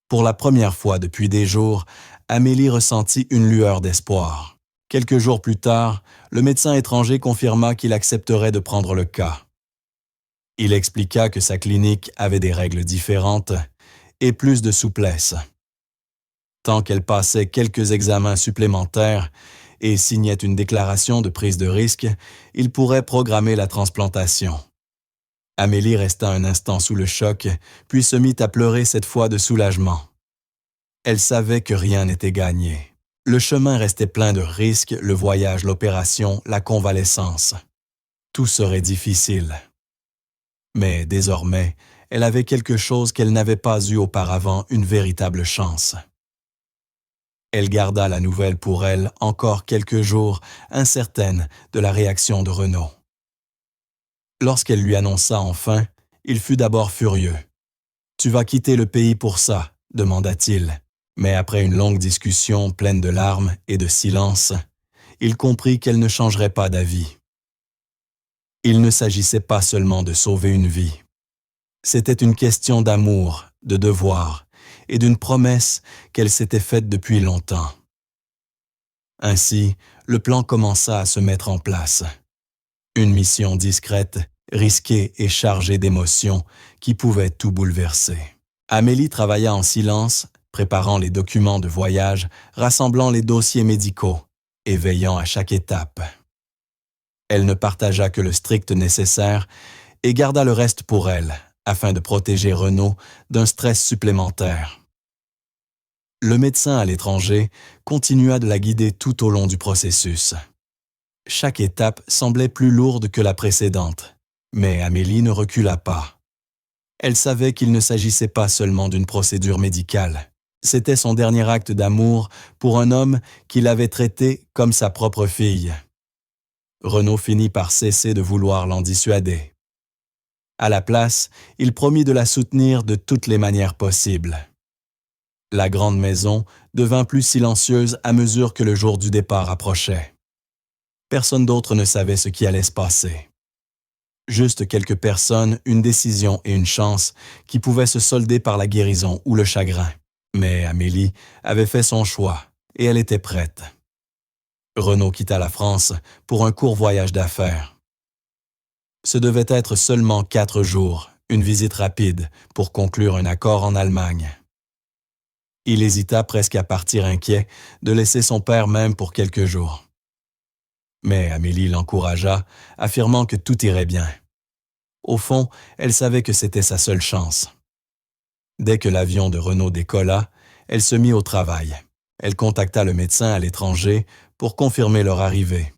Pour la première fois depuis des jours, Amélie ressentit une lueur d'espoir. Quelques jours plus tard, le médecin étranger confirma qu'il accepterait de prendre le cas. Il expliqua que sa clinique avait des règles différentes et plus de souplesse. Tant qu'elle passait quelques examens supplémentaires et signait une déclaration de prise de risque, il pourrait programmer la transplantation. Amélie resta un instant sous le choc, puis se mit à pleurer cette fois de soulagement. Elle savait que rien n'était gagné. Le chemin restait plein de risques, le voyage, l'opération, la convalescence. Tout serait difficile. Mais désormais, elle avait quelque chose qu'elle n'avait pas eu auparavant, une véritable chance. Elle garda la nouvelle pour elle encore quelques jours, incertaine de la réaction de Renaud. Lorsqu'elle lui annonça enfin, il fut d'abord furieux. « Tu vas quitter le pays pour ça ?» demanda-t-il. Mais après une longue discussion pleine de larmes et de silence, il comprit qu'elle ne changerait pas d'avis. Il ne s'agissait pas seulement de sauver une vie. C'était une question d'amour, de devoir et d'une promesse qu'elle s'était faite depuis longtemps. Ainsi, le plan commença à se mettre en place. Une mission discrète, risquée et chargée d'émotions qui pouvait tout bouleverser. Amélie travailla en silence, préparant les documents de voyage, rassemblant les dossiers médicaux et veillant à chaque étape. Elle ne partagea que le strict nécessaire et garda le reste pour elle, afin de protéger Renaud d'un stress supplémentaire. Le médecin à l'étranger continua de la guider tout au long du processus. Chaque étape semblait plus lourde que la précédente, mais Amélie ne recula pas. Elle savait qu'il ne s'agissait pas seulement d'une procédure médicale. C'était son dernier acte d'amour pour un homme qui l'avait traité comme sa propre fille. Renaud finit par cesser de vouloir l'en dissuader. À la place, il promit de la soutenir de toutes les manières possibles. La grande maison devint plus silencieuse à mesure que le jour du départ approchait. Personne d'autre ne savait ce qui allait se passer. Juste quelques personnes, une décision et une chance qui pouvaient se solder par la guérison ou le chagrin. Mais Amélie avait fait son choix et elle était prête. Renaud quitta la France pour un court voyage d'affaires. Ce devait être seulement 4 jours, une visite rapide pour conclure un accord en Allemagne. Il hésita presque à partir inquiet de laisser son père même pour quelques jours. Mais Amélie l'encouragea, affirmant que tout irait bien. Au fond, elle savait que c'était sa seule chance. Dès que l'avion de Renaud décolla, elle se mit au travail. Elle contacta le médecin à l'étranger pour confirmer leur arrivée.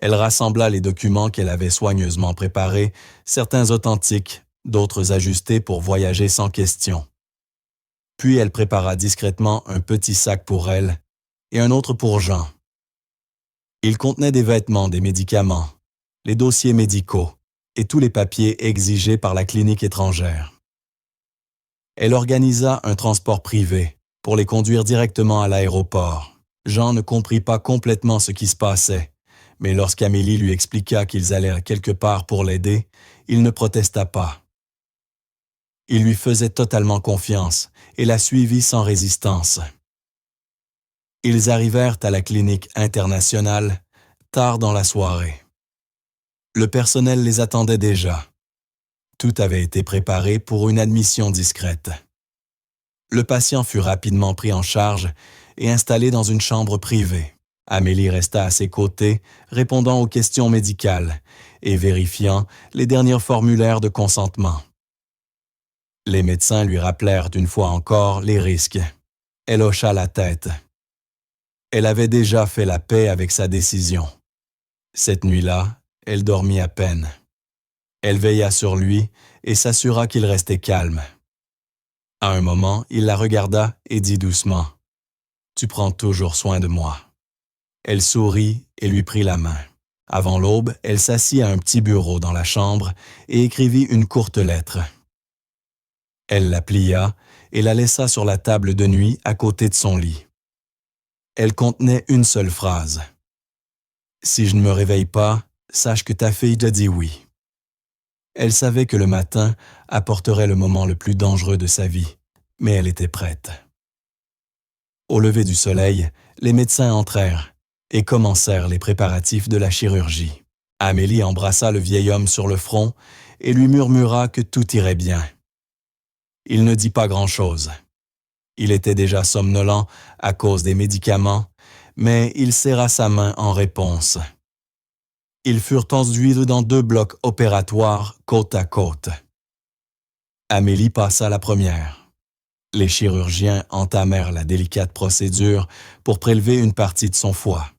Elle rassembla les documents qu'elle avait soigneusement préparés, certains authentiques, d'autres ajustés pour voyager sans question. Puis elle prépara discrètement un petit sac pour elle et un autre pour Jean. Il contenait des vêtements, des médicaments, les dossiers médicaux et tous les papiers exigés par la clinique étrangère. Elle organisa un transport privé pour les conduire directement à l'aéroport. Jean ne comprit pas complètement ce qui se passait, mais lorsqu'Amélie lui expliqua qu'ils allaient quelque part pour l'aider, il ne protesta pas. Il lui faisait totalement confiance et la suivit sans résistance. Ils arrivèrent à la clinique internationale tard dans la soirée. Le personnel les attendait déjà. Tout avait été préparé pour une admission discrète. Le patient fut rapidement pris en charge et installé dans une chambre privée. Amélie resta à ses côtés, répondant aux questions médicales et vérifiant les derniers formulaires de consentement. Les médecins lui rappelèrent d'une fois encore les risques. Elle hocha la tête. Elle avait déjà fait la paix avec sa décision. Cette nuit-là, elle dormit à peine. Elle veilla sur lui et s'assura qu'il restait calme. À un moment, il la regarda et dit doucement « Tu prends toujours soin de moi ». Elle sourit et lui prit la main. Avant l'aube, elle s'assit à un petit bureau dans la chambre et écrivit une courte lettre. Elle la plia et la laissa sur la table de nuit à côté de son lit. Elle contenait une seule phrase. « Si je ne me réveille pas, sache que ta fille t'a dit oui. » Elle savait que le matin apporterait le moment le plus dangereux de sa vie, mais elle était prête. Au lever du soleil, les médecins entrèrent et commencèrent les préparatifs de la chirurgie. Amélie embrassa le vieil homme sur le front et lui murmura que tout irait bien. Il ne dit pas grand-chose. Il était déjà somnolent à cause des médicaments, mais il serra sa main en réponse. Ils furent enduits dans 2 blocs opératoires côte à côte. Amélie passa la première. Les chirurgiens entamèrent la délicate procédure pour prélever une partie de son foie.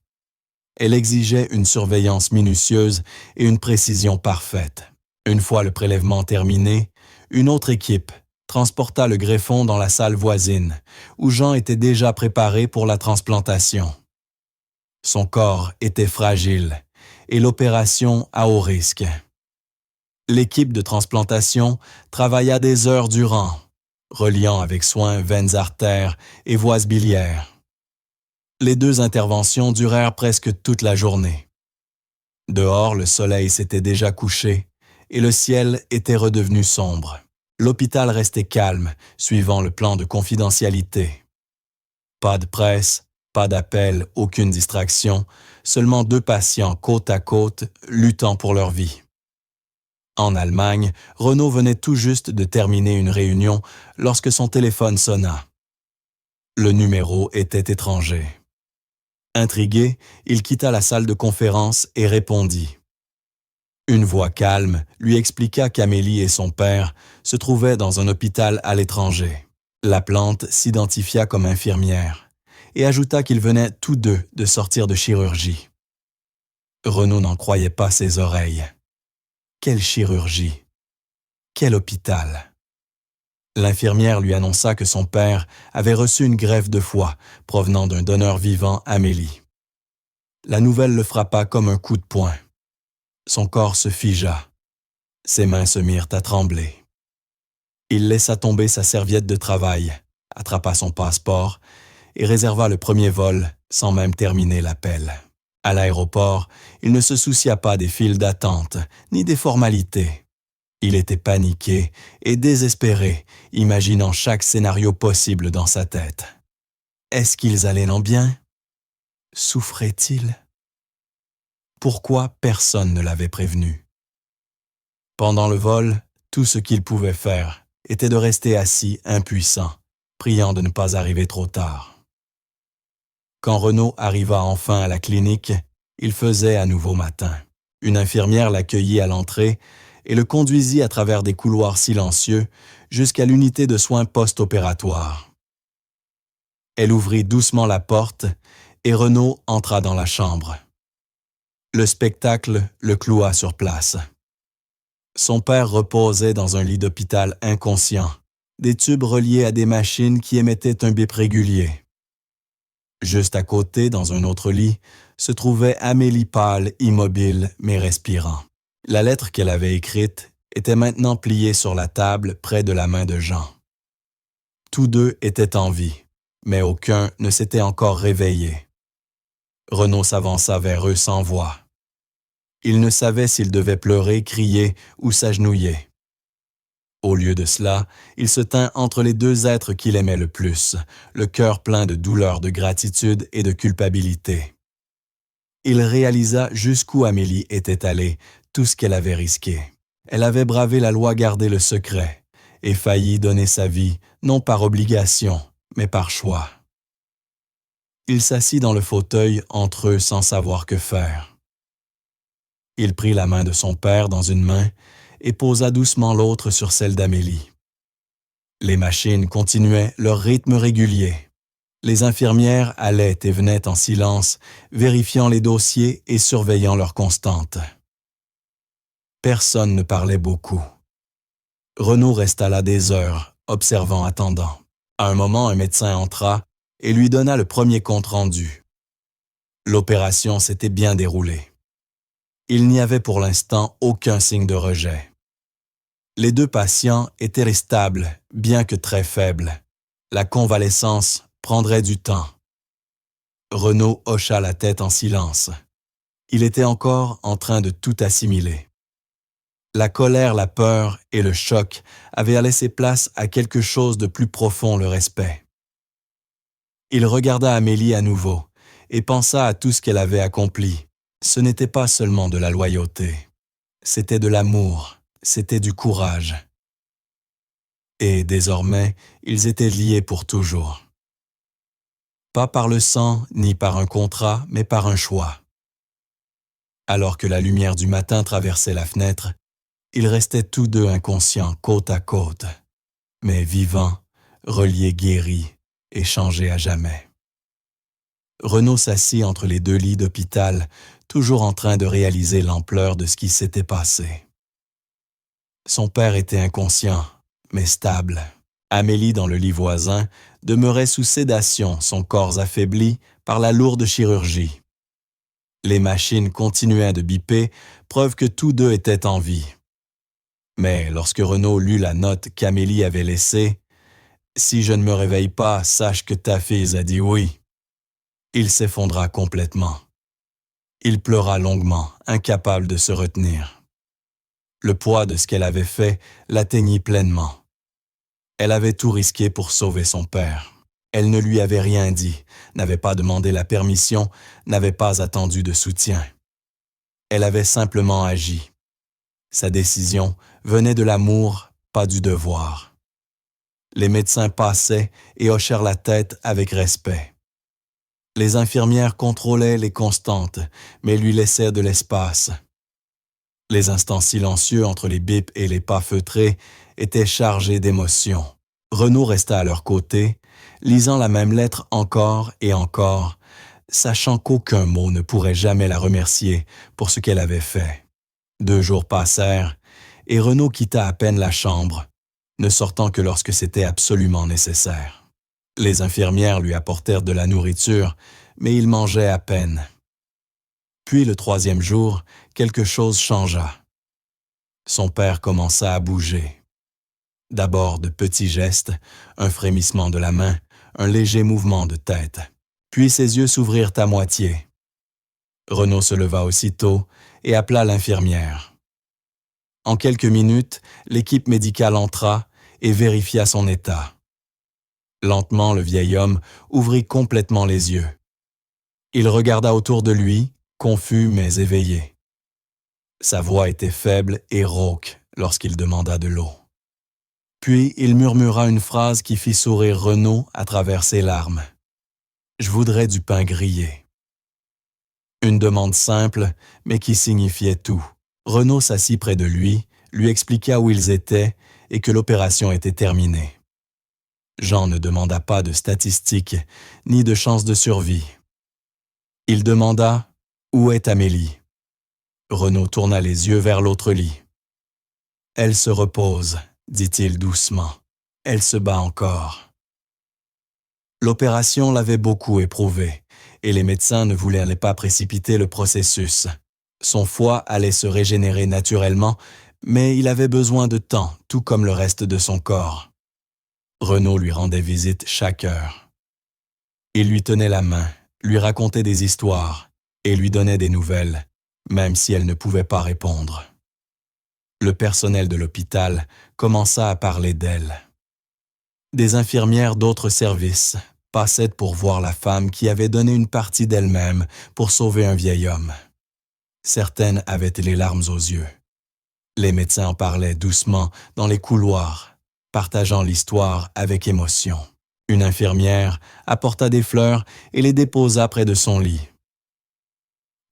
Elle exigeait une surveillance minutieuse et une précision parfaite. Une fois le prélèvement terminé, une autre équipe transporta le greffon dans la salle voisine, où Jean était déjà préparé pour la transplantation. Son corps était fragile et l'opération à haut risque. L'équipe de transplantation travailla des heures durant, reliant avec soin veines artères et voies biliaires. Les 2 interventions durèrent presque toute la journée. Dehors, le soleil s'était déjà couché et le ciel était redevenu sombre. L'hôpital restait calme, suivant le plan de confidentialité. Pas de presse, pas d'appel, aucune distraction, seulement 2 patients côte à côte, luttant pour leur vie. En Allemagne, Renaud venait tout juste de terminer une réunion lorsque son téléphone sonna. Le numéro était étranger. Intrigué, il quitta la salle de conférence et répondit. Une voix calme lui expliqua qu'Amélie et son père se trouvaient dans un hôpital à l'étranger. La plante s'identifia comme infirmière et ajouta qu'ils venaient tous 2 de sortir de chirurgie. Renaud n'en croyait pas ses oreilles. Quelle chirurgie! Quel hôpital! L'infirmière lui annonça que son père avait reçu une greffe de foie provenant d'un donneur vivant, Amélie. La nouvelle le frappa comme un coup de poing. Son corps se figea. Ses mains se mirent à trembler. Il laissa tomber sa serviette de travail, attrapa son passeport et réserva le premier vol sans même terminer l'appel. À l'aéroport, il ne se soucia pas des files d'attente, ni des formalités. Il était paniqué et désespéré, imaginant chaque scénario possible dans sa tête. Est-ce qu'ils allaient bien? Souffraient-ils? Pourquoi personne ne l'avait prévenu? Pendant le vol, tout ce qu'il pouvait faire était de rester assis impuissant, priant de ne pas arriver trop tard. Quand Renaud arriva enfin à la clinique, il faisait à nouveau matin. Une infirmière l'accueillit à l'entrée et le conduisit à travers des couloirs silencieux jusqu'à l'unité de soins post-opératoires. Elle ouvrit doucement la porte et Renaud entra dans la chambre. Le spectacle le cloua sur place. Son père reposait dans un lit d'hôpital inconscient, des tubes reliés à des machines qui émettaient un bip régulier. Juste à côté, dans un autre lit, se trouvait Amélie pâle, immobile, mais respirant. La lettre qu'elle avait écrite était maintenant pliée sur la table près de la main de Jean. Tous deux étaient en vie, mais aucun ne s'était encore réveillé. Renaud s'avança vers eux sans voix. Il ne savait s'il devait pleurer, crier ou s'agenouiller. Au lieu de cela, il se tint entre les deux êtres qu'il aimait le plus, le cœur plein de douleur, de gratitude et de culpabilité. Il réalisa jusqu'où Amélie était allée, tout ce qu'elle avait risqué. Elle avait bravé la loi, gardé le secret, et failli donner sa vie, non par obligation, mais par choix. Il s'assit dans le fauteuil entre eux sans savoir que faire. Il prit la main de son père dans une main et posa doucement l'autre sur celle d'Amélie. Les machines continuaient leur rythme régulier. Les infirmières allaient et venaient en silence, vérifiant les dossiers et surveillant leur constante. Personne ne parlait beaucoup. Renaud resta là des heures, observant, attendant. À un moment, un médecin entra et lui donna le premier compte-rendu. L'opération s'était bien déroulée. Il n'y avait pour l'instant aucun signe de rejet. Les deux patients étaient stables, bien que très faibles. La convalescence prendrait du temps. Renaud hocha la tête en silence. Il était encore en train de tout assimiler. La colère, la peur et le choc avaient laissé place à quelque chose de plus profond, le respect. Il regarda Amélie à nouveau et pensa à tout ce qu'elle avait accompli. Ce n'était pas seulement de la loyauté, c'était de l'amour, c'était du courage. Et désormais, ils étaient liés pour toujours. Pas par le sang ni par un contrat, mais par un choix. Alors que la lumière du matin traversait la fenêtre, ils restaient tous deux inconscients côte à côte, mais vivants, reliés, guéris et changés à jamais. Renaud s'assit entre les deux lits d'hôpital, toujours en train de réaliser l'ampleur de ce qui s'était passé. Son père était inconscient, mais stable. Amélie, dans le lit voisin, demeurait sous sédation, son corps affaibli par la lourde chirurgie. Les machines continuaient de biper, preuve que tous deux étaient en vie. Mais lorsque Renaud lut la note qu'Amélie avait laissée, « Si je ne me réveille pas, sache que ta fille a dit oui », il s'effondra complètement. Il pleura longuement, incapable de se retenir. Le poids de ce qu'elle avait fait l'atteignit pleinement. Elle avait tout risqué pour sauver son père. Elle ne lui avait rien dit, n'avait pas demandé la permission, n'avait pas attendu de soutien. Elle avait simplement agi. Sa décision venait de l'amour, pas du devoir. Les médecins passaient et hochèrent la tête avec respect. Les infirmières contrôlaient les constantes, mais lui laissèrent de l'espace. Les instants silencieux entre les bips et les pas feutrés étaient chargés d'émotions. Renaud resta à leur côté, lisant la même lettre encore et encore, sachant qu'aucun mot ne pourrait jamais la remercier pour ce qu'elle avait fait. 2 jours passèrent, et Renaud quitta à peine la chambre, ne sortant que lorsque c'était absolument nécessaire. Les infirmières lui apportèrent de la nourriture, mais il mangeait à peine. Puis le 3e jour, quelque chose changea. Son père commença à bouger. D'abord de petits gestes, un frémissement de la main, un léger mouvement de tête. Puis ses yeux s'ouvrirent à moitié. Renaud se leva aussitôt et appela l'infirmière. En quelques minutes, l'équipe médicale entra et vérifia son état. Lentement, le vieil homme ouvrit complètement les yeux. Il regarda autour de lui, confus mais éveillé. Sa voix était faible et rauque lorsqu'il demanda de l'eau. Puis il murmura une phrase qui fit sourire Renaud à travers ses larmes. « Je voudrais du pain grillé. » Une demande simple, mais qui signifiait tout. Renaud s'assit près de lui expliqua où ils étaient et que l'opération était terminée. Jean ne demanda pas de statistiques ni de chances de survie. Il demanda « Où est Amélie ?» Renaud tourna les yeux vers l'autre lit. « Elle se repose, » dit-il doucement. « Elle se bat encore. » L'opération l'avait beaucoup éprouvé, et les médecins ne voulaient pas précipiter le processus. Son foie allait se régénérer naturellement, mais il avait besoin de temps, tout comme le reste de son corps. Renaud lui rendait visite chaque heure. Il lui tenait la main, lui racontait des histoires et lui donnait des nouvelles, même si elle ne pouvait pas répondre. Le personnel de l'hôpital commença à parler d'elle. Des infirmières d'autres services passaient pour voir la femme qui avait donné une partie d'elle-même pour sauver un vieil homme. Certaines avaient les larmes aux yeux. Les médecins en parlaient doucement dans les couloirs, partageant l'histoire avec émotion. Une infirmière apporta des fleurs et les déposa près de son lit.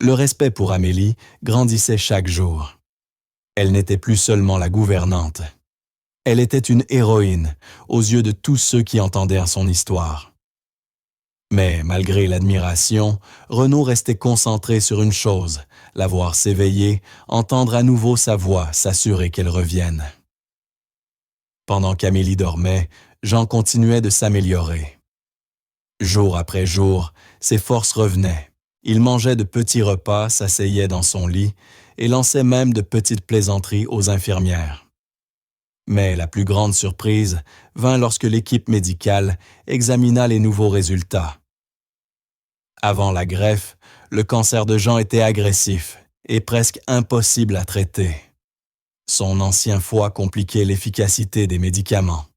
Le respect pour Amélie grandissait chaque jour. Elle n'était plus seulement la gouvernante. Elle était une héroïne aux yeux de tous ceux qui entendaient son histoire. Mais malgré l'admiration, Renaud restait concentré sur une chose, la voir s'éveiller, entendre à nouveau sa voix, s'assurer qu'elle revienne. Pendant qu'Amélie dormait, Jean continuait de s'améliorer. Jour après jour, ses forces revenaient. Il mangeait de petits repas, s'asseyait dans son lit et lançait même de petites plaisanteries aux infirmières. Mais la plus grande surprise vint lorsque l'équipe médicale examina les nouveaux résultats. Avant la greffe, le cancer de Jean était agressif et presque impossible à traiter. Son ancien foie compliquait l'efficacité des médicaments.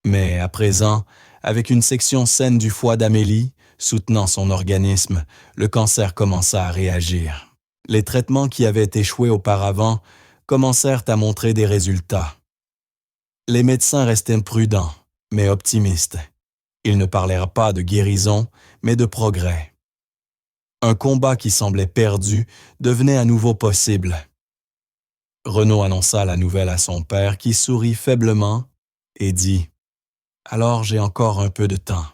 Mais à présent, avec une section saine du foie d'Amélie, soutenant son organisme, le cancer commença à réagir. Les traitements qui avaient échoué auparavant commencèrent à montrer des résultats. Les médecins restaient prudents, mais optimistes. Ils ne parlèrent pas de guérison, mais de progrès. Un combat qui semblait perdu devenait à nouveau possible. Renaud annonça la nouvelle à son père qui sourit faiblement et dit « Alors j'ai encore un peu de temps. »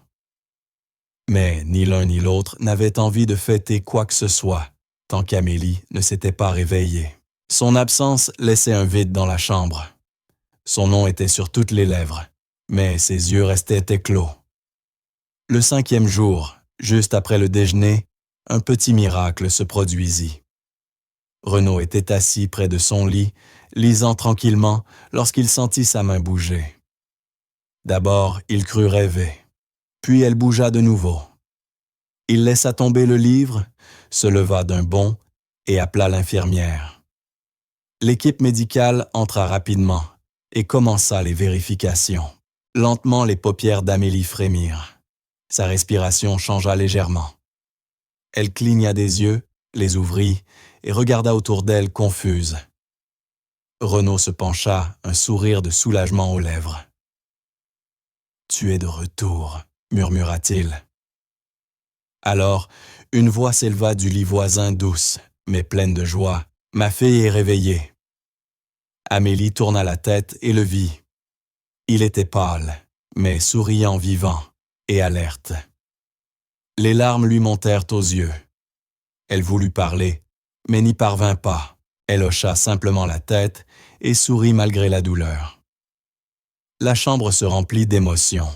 Mais ni l'un ni l'autre n'avaient envie de fêter quoi que ce soit, tant qu'Amélie ne s'était pas réveillée. Son absence laissait un vide dans la chambre. Son nom était sur toutes les lèvres, mais ses yeux restaient éclos. Le 5e jour, juste après le déjeuner, un petit miracle se produisit. Renaud était assis près de son lit, lisant tranquillement lorsqu'il sentit sa main bouger. D'abord, il crut rêver, puis elle bougea de nouveau. Il laissa tomber le livre, se leva d'un bond et appela l'infirmière. L'équipe médicale entra rapidement et commença les vérifications. Lentement, les paupières d'Amélie frémirent. Sa respiration changea légèrement. Elle cligna des yeux, les ouvrit et regarda autour d'elle confuse. Renaud se pencha, un sourire de soulagement aux lèvres. « Tu es de retour », murmura-t-il. Alors, une voix s'éleva du lit voisin douce, mais pleine de joie. « Ma fille est réveillée. » Amélie tourna la tête et le vit. Il était pâle, mais souriant vivant et alerte. Les larmes lui montèrent aux yeux. Elle voulut parler, mais n'y parvint pas. Elle hocha simplement la tête et sourit malgré la douleur. La chambre se remplit d'émotions.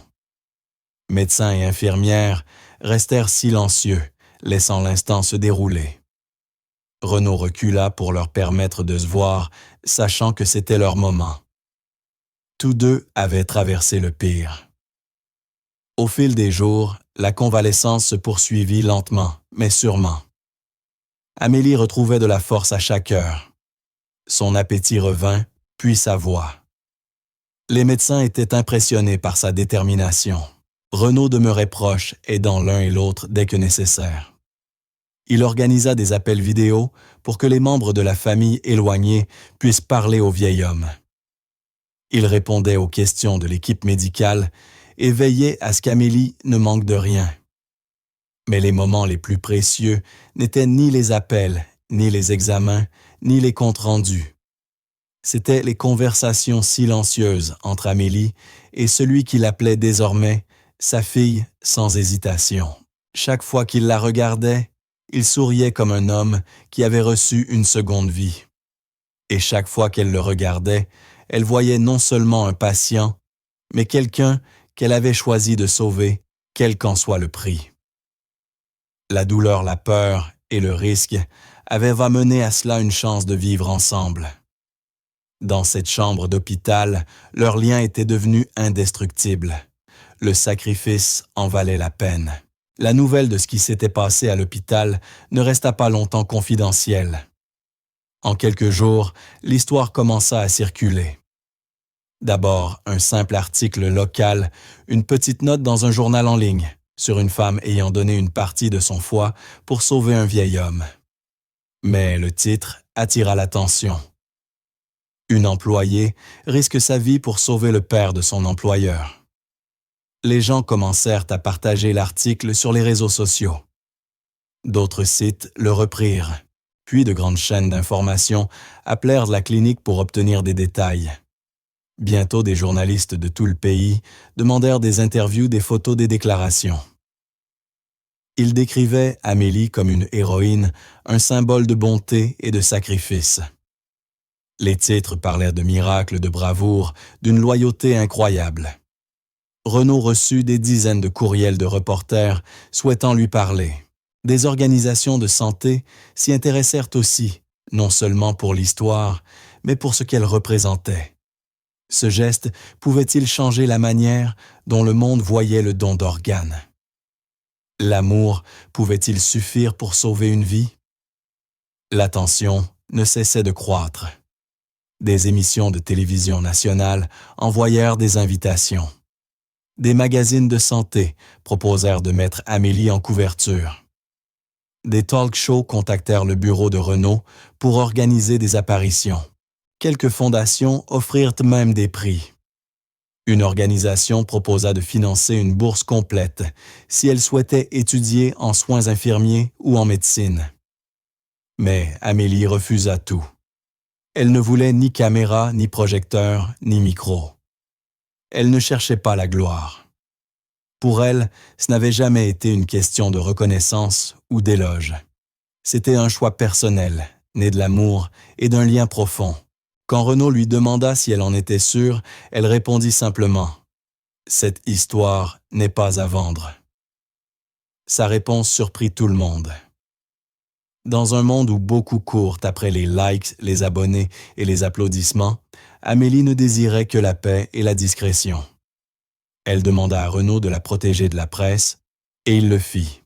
Médecins et infirmières restèrent silencieux, laissant l'instant se dérouler. Renaud recula pour leur permettre de se voir, sachant que c'était leur moment. Tous deux avaient traversé le pire. Au fil des jours, la convalescence se poursuivit lentement, mais sûrement. Amélie retrouvait de la force à chaque heure. Son appétit revint, puis sa voix. Les médecins étaient impressionnés par sa détermination. Renaud demeurait proche, aidant l'un et l'autre dès que nécessaire. Il organisa des appels vidéo pour que les membres de la famille éloignés puissent parler au vieil homme. Il répondait aux questions de l'équipe médicale et veillait à ce qu'Amélie ne manque de rien. Mais les moments les plus précieux n'étaient ni les appels, ni les examens, ni les comptes rendus. C'étaient les conversations silencieuses entre Amélie et celui qui l'appelait désormais sa fille sans hésitation. Chaque fois qu'il la regardait, il souriait comme un homme qui avait reçu une seconde vie. Et chaque fois qu'elle le regardait, elle voyait non seulement un patient, mais quelqu'un qu'elle avait choisi de sauver, quel qu'en soit le prix. La douleur, la peur et le risque avaient ramené à cela une chance de vivre ensemble. Dans cette chambre d'hôpital, leur lien était devenu indestructible. Le sacrifice en valait la peine. La nouvelle de ce qui s'était passé à l'hôpital ne resta pas longtemps confidentielle. En quelques jours, l'histoire commença à circuler. D'abord, un simple article local, une petite note dans un journal en ligne, sur une femme ayant donné une partie de son foie pour sauver un vieil homme. Mais le titre attira l'attention. Une employée risque sa vie pour sauver le père de son employeur. Les gens commencèrent à partager l'article sur les réseaux sociaux. D'autres sites le reprirent, puis de grandes chaînes d'information appelèrent la clinique pour obtenir des détails. Bientôt, des journalistes de tout le pays demandèrent des interviews, des photos, des déclarations. Ils décrivaient Amélie comme une héroïne, un symbole de bonté et de sacrifice. Les titres parlaient de miracles, de bravoure, d'une loyauté incroyable. Renaud reçut des dizaines de courriels de reporters souhaitant lui parler. Des organisations de santé s'y intéressèrent aussi, non seulement pour l'histoire, mais pour ce qu'elle représentait. Ce geste pouvait-il changer la manière dont le monde voyait le don d'organes? L'amour pouvait-il suffire pour sauver une vie? L'attention ne cessait de croître. Des émissions de télévision nationale envoyèrent des invitations. Des magazines de santé proposèrent de mettre Amélie en couverture. Des talk-shows contactèrent le bureau de Renaud pour organiser des apparitions. Quelques fondations offrirent même des prix. Une organisation proposa de financer une bourse complète si elle souhaitait étudier en soins infirmiers ou en médecine. Mais Amélie refusa tout. Elle ne voulait ni caméra, ni projecteur, ni micro. Elle ne cherchait pas la gloire. Pour elle, ce n'avait jamais été une question de reconnaissance ou d'éloge. C'était un choix personnel, né de l'amour et d'un lien profond. Quand Renaud lui demanda si elle en était sûre, elle répondit simplement « Cette histoire n'est pas à vendre ». Sa réponse surprit tout le monde. Dans un monde où beaucoup courent après les likes, les abonnés et les applaudissements, Amélie ne désirait que la paix et la discrétion. Elle demanda à Renaud de la protéger de la presse, et il le fit.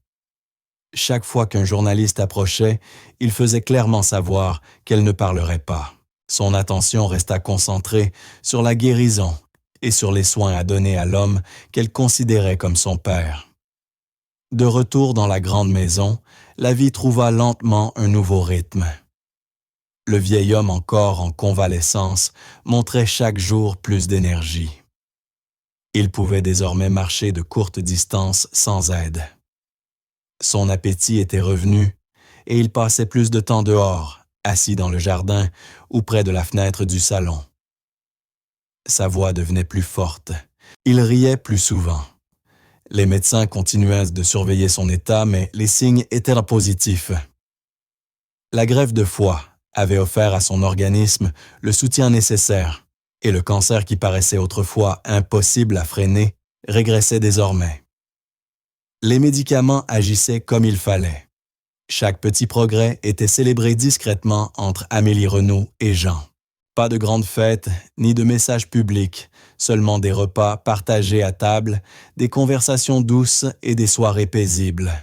Chaque fois qu'un journaliste approchait, il faisait clairement savoir qu'elle ne parlerait pas. Son attention resta concentrée sur la guérison et sur les soins à donner à l'homme qu'elle considérait comme son père. De retour dans la grande maison, la vie trouva lentement un nouveau rythme. Le vieil homme encore en convalescence montrait chaque jour plus d'énergie. Il pouvait désormais marcher de courtes distances sans aide. Son appétit était revenu et il passait plus de temps dehors, assis dans le jardin ou près de la fenêtre du salon. Sa voix devenait plus forte. Il riait plus souvent. Les médecins continuaient de surveiller son état, mais les signes étaient positifs. La greffe de foie avait offert à son organisme le soutien nécessaire, et le cancer qui paraissait autrefois impossible à freiner régressait désormais. Les médicaments agissaient comme il fallait. Chaque petit progrès était célébré discrètement entre Amélie Renaud et Jean. Pas de grandes fêtes, ni de messages publics, seulement des repas partagés à table, des conversations douces et des soirées paisibles.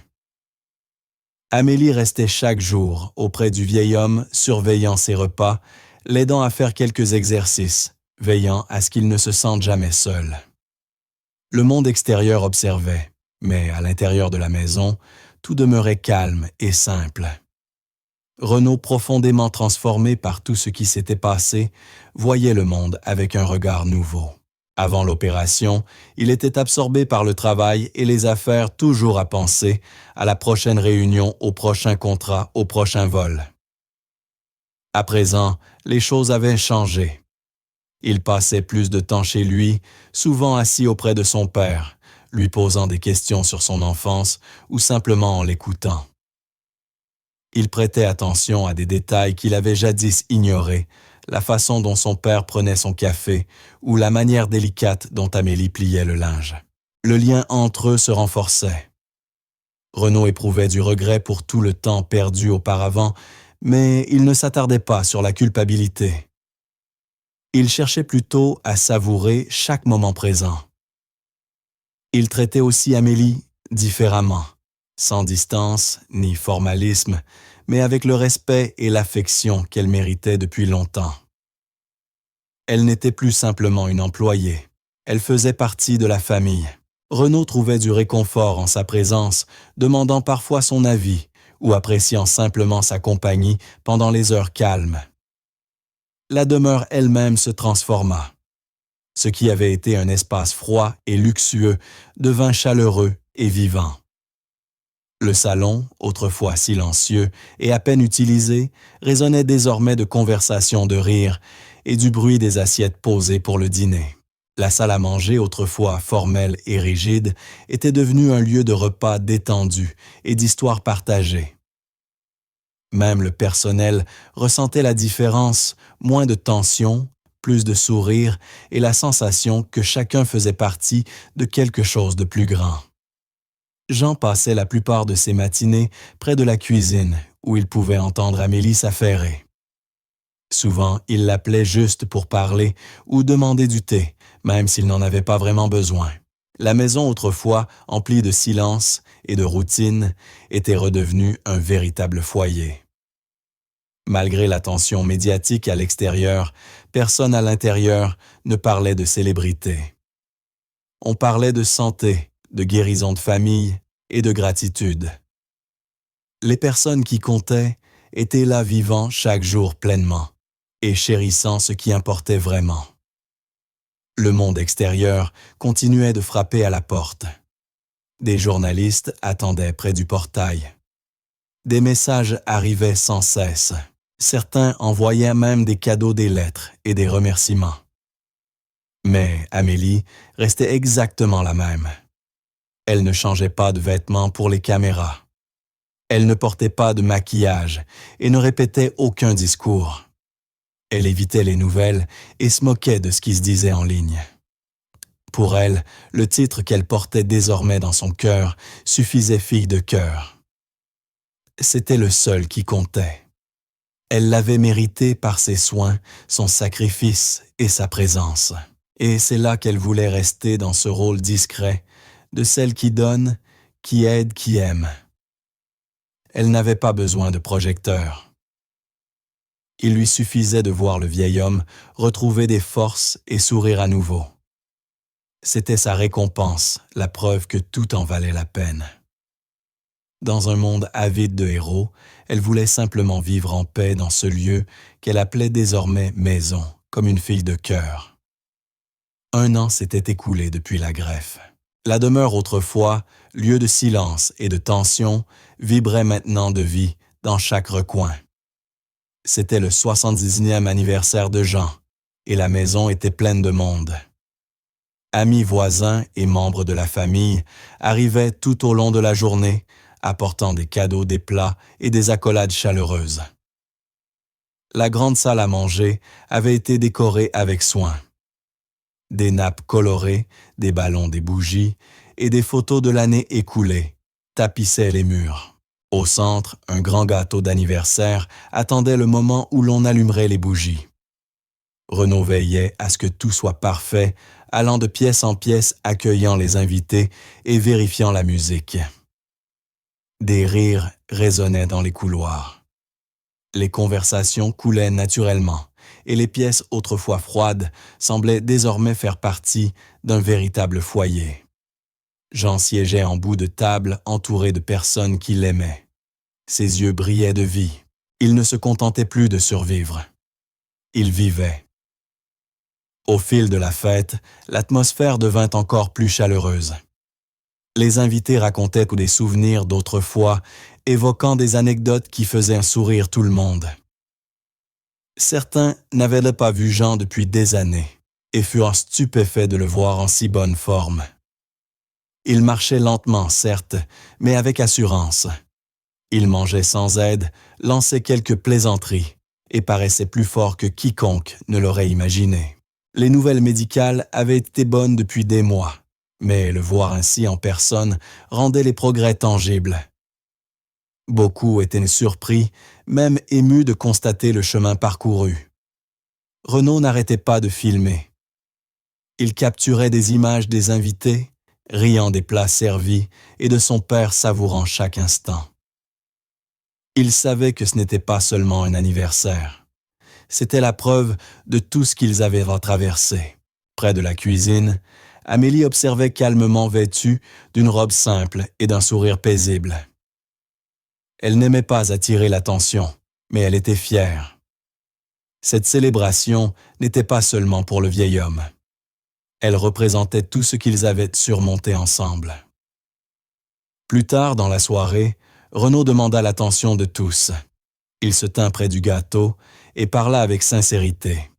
Amélie restait chaque jour auprès du vieil homme, surveillant ses repas, l'aidant à faire quelques exercices, veillant à ce qu'il ne se sente jamais seul. Le monde extérieur observait, mais à l'intérieur de la maison, tout demeurait calme et simple. Renaud, profondément transformé par tout ce qui s'était passé, voyait le monde avec un regard nouveau. Avant l'opération, il était absorbé par le travail et les affaires, toujours à penser à la prochaine réunion, au prochain contrat, au prochain vol. À présent, les choses avaient changé. Il passait plus de temps chez lui, souvent assis auprès de son père, lui posant des questions sur son enfance ou simplement en l'écoutant. Il prêtait attention à des détails qu'il avait jadis ignorés, la façon dont son père prenait son café ou la manière délicate dont Amélie pliait le linge. Le lien entre eux se renforçait. Renaud éprouvait du regret pour tout le temps perdu auparavant, mais il ne s'attardait pas sur la culpabilité. Il cherchait plutôt à savourer chaque moment présent. Il traitait aussi Amélie différemment, sans distance ni formalisme, mais avec le respect et l'affection qu'elle méritait depuis longtemps. Elle n'était plus simplement une employée, elle faisait partie de la famille. Renaud trouvait du réconfort en sa présence, demandant parfois son avis ou appréciant simplement sa compagnie pendant les heures calmes. La demeure elle-même se transforma. Ce qui avait été un espace froid et luxueux devint chaleureux et vivant. Le salon, autrefois silencieux et à peine utilisé, résonnait désormais de conversations de rire et du bruit des assiettes posées pour le dîner. La salle à manger, autrefois formelle et rigide, était devenue un lieu de repas détendu et d'histoires partagées. Même le personnel ressentait la différence, moins de tension, plus de sourire et la sensation que chacun faisait partie de quelque chose de plus grand. Jean passait la plupart de ses matinées près de la cuisine, où il pouvait entendre Amélie s'affairer. Souvent, il l'appelait juste pour parler ou demander du thé, même s'il n'en avait pas vraiment besoin. La maison, autrefois emplie de silence et de routine, était redevenue un véritable foyer. Malgré l'attention médiatique à l'extérieur, personne à l'intérieur ne parlait de célébrité. On parlait de santé, de guérison de famille et de gratitude. Les personnes qui comptaient étaient là vivant chaque jour pleinement et chérissant ce qui importait vraiment. Le monde extérieur continuait de frapper à la porte. Des journalistes attendaient près du portail. Des messages arrivaient sans cesse. Certains envoyaient même des cadeaux, des lettres et des remerciements. Mais Amélie restait exactement la même. Elle ne changeait pas de vêtements pour les caméras. Elle ne portait pas de maquillage et ne répétait aucun discours. Elle évitait les nouvelles et se moquait de ce qui se disait en ligne. Pour elle, le titre qu'elle portait désormais dans son cœur suffisait fille de cœur. C'était le seul qui comptait. Elle l'avait mérité par ses soins, son sacrifice et sa présence. Et c'est là qu'elle voulait rester dans ce rôle discret, de celle qui donne, qui aide, qui aime. Elle n'avait pas besoin de projecteur. Il lui suffisait de voir le vieil homme retrouver des forces et sourire à nouveau. C'était sa récompense, la preuve que tout en valait la peine. Dans un monde avide de héros, elle voulait simplement vivre en paix dans ce lieu qu'elle appelait désormais maison, comme une fille de cœur. 1 an s'était écoulé depuis la greffe. La demeure autrefois, lieu de silence et de tension, vibrait maintenant de vie dans chaque recoin. C'était le 79e anniversaire de Jean, et la maison était pleine de monde. Amis, voisins et membres de la famille arrivaient tout au long de la journée, apportant des cadeaux, des plats et des accolades chaleureuses. La grande salle à manger avait été décorée avec soin. Des nappes colorées, des ballons, des bougies et des photos de l'année écoulée tapissaient les murs. Au centre, un grand gâteau d'anniversaire attendait le moment où l'on allumerait les bougies. Renaud veillait à ce que tout soit parfait, allant de pièce en pièce accueillant les invités et vérifiant la musique. Des rires résonnait dans les couloirs. Les conversations coulaient naturellement, et les pièces autrefois froides semblaient désormais faire partie d'un véritable foyer. Jean siégeait en bout de table entouré de personnes qui l'aimaient. Ses yeux brillaient de vie. Il ne se contentait plus de survivre. Il vivait. Au fil de la fête, l'atmosphère devint encore plus chaleureuse. Les invités racontaient des souvenirs d'autrefois, évoquant des anecdotes qui faisaient sourire tout le monde. Certains n'avaient pas vu Jean depuis des années et furent stupéfaits de le voir en si bonne forme. Il marchait lentement, certes, mais avec assurance. Il mangeait sans aide, lançait quelques plaisanteries et paraissait plus fort que quiconque ne l'aurait imaginé. Les nouvelles médicales avaient été bonnes depuis des mois, mais le voir ainsi en personne rendait les progrès tangibles. Beaucoup étaient surpris, même émus de constater le chemin parcouru. Renaud n'arrêtait pas de filmer. Il capturait des images des invités, riant des plats servis et de son père savourant chaque instant. Il savait que ce n'était pas seulement un anniversaire. C'était la preuve de tout ce qu'ils avaient traversé. Près de la cuisine, Amélie observait calmement vêtue d'une robe simple et d'un sourire paisible. Elle n'aimait pas attirer l'attention, mais elle était fière. Cette célébration n'était pas seulement pour le vieil homme. Elle représentait tout ce qu'ils avaient surmonté ensemble. Plus tard dans la soirée, Renaud demanda l'attention de tous. Il se tint près du gâteau et parla avec sincérité.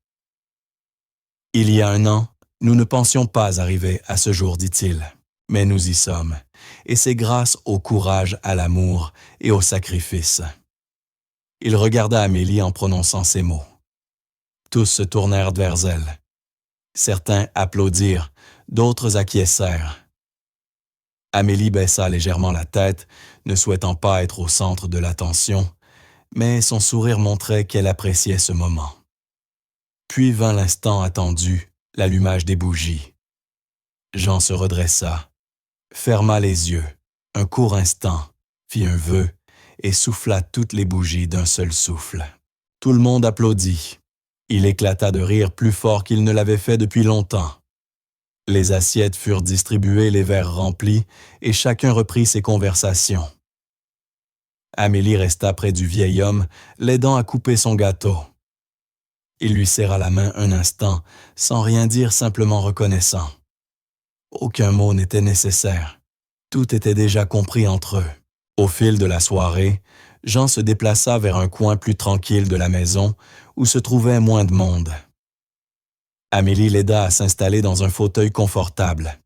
« Il y a 1 an, nous ne pensions pas arriver à ce jour, dit-il, mais nous y sommes, et c'est grâce au courage, à l'amour et au sacrifice. » Il regarda Amélie en prononçant ces mots. Tous se tournèrent vers elle. Certains applaudirent, d'autres acquiescèrent. Amélie baissa légèrement la tête, ne souhaitant pas être au centre de l'attention, mais son sourire montrait qu'elle appréciait ce moment. Puis vint l'instant attendu, l'allumage des bougies. Jean se redressa, ferma les yeux, un court instant, fit un vœu et souffla toutes les bougies d'un seul souffle. Tout le monde applaudit. Il éclata de rire plus fort qu'il ne l'avait fait depuis longtemps. Les assiettes furent distribuées, les verres remplis, et chacun reprit ses conversations. Amélie resta près du vieil homme, l'aidant à couper son gâteau. Il lui serra la main un instant, sans rien dire, simplement reconnaissant. Aucun mot n'était nécessaire. Tout était déjà compris entre eux. Au fil de la soirée, Jean se déplaça vers un coin plus tranquille de la maison, où se trouvait moins de monde. Amélie l'aida à s'installer dans un fauteuil confortable.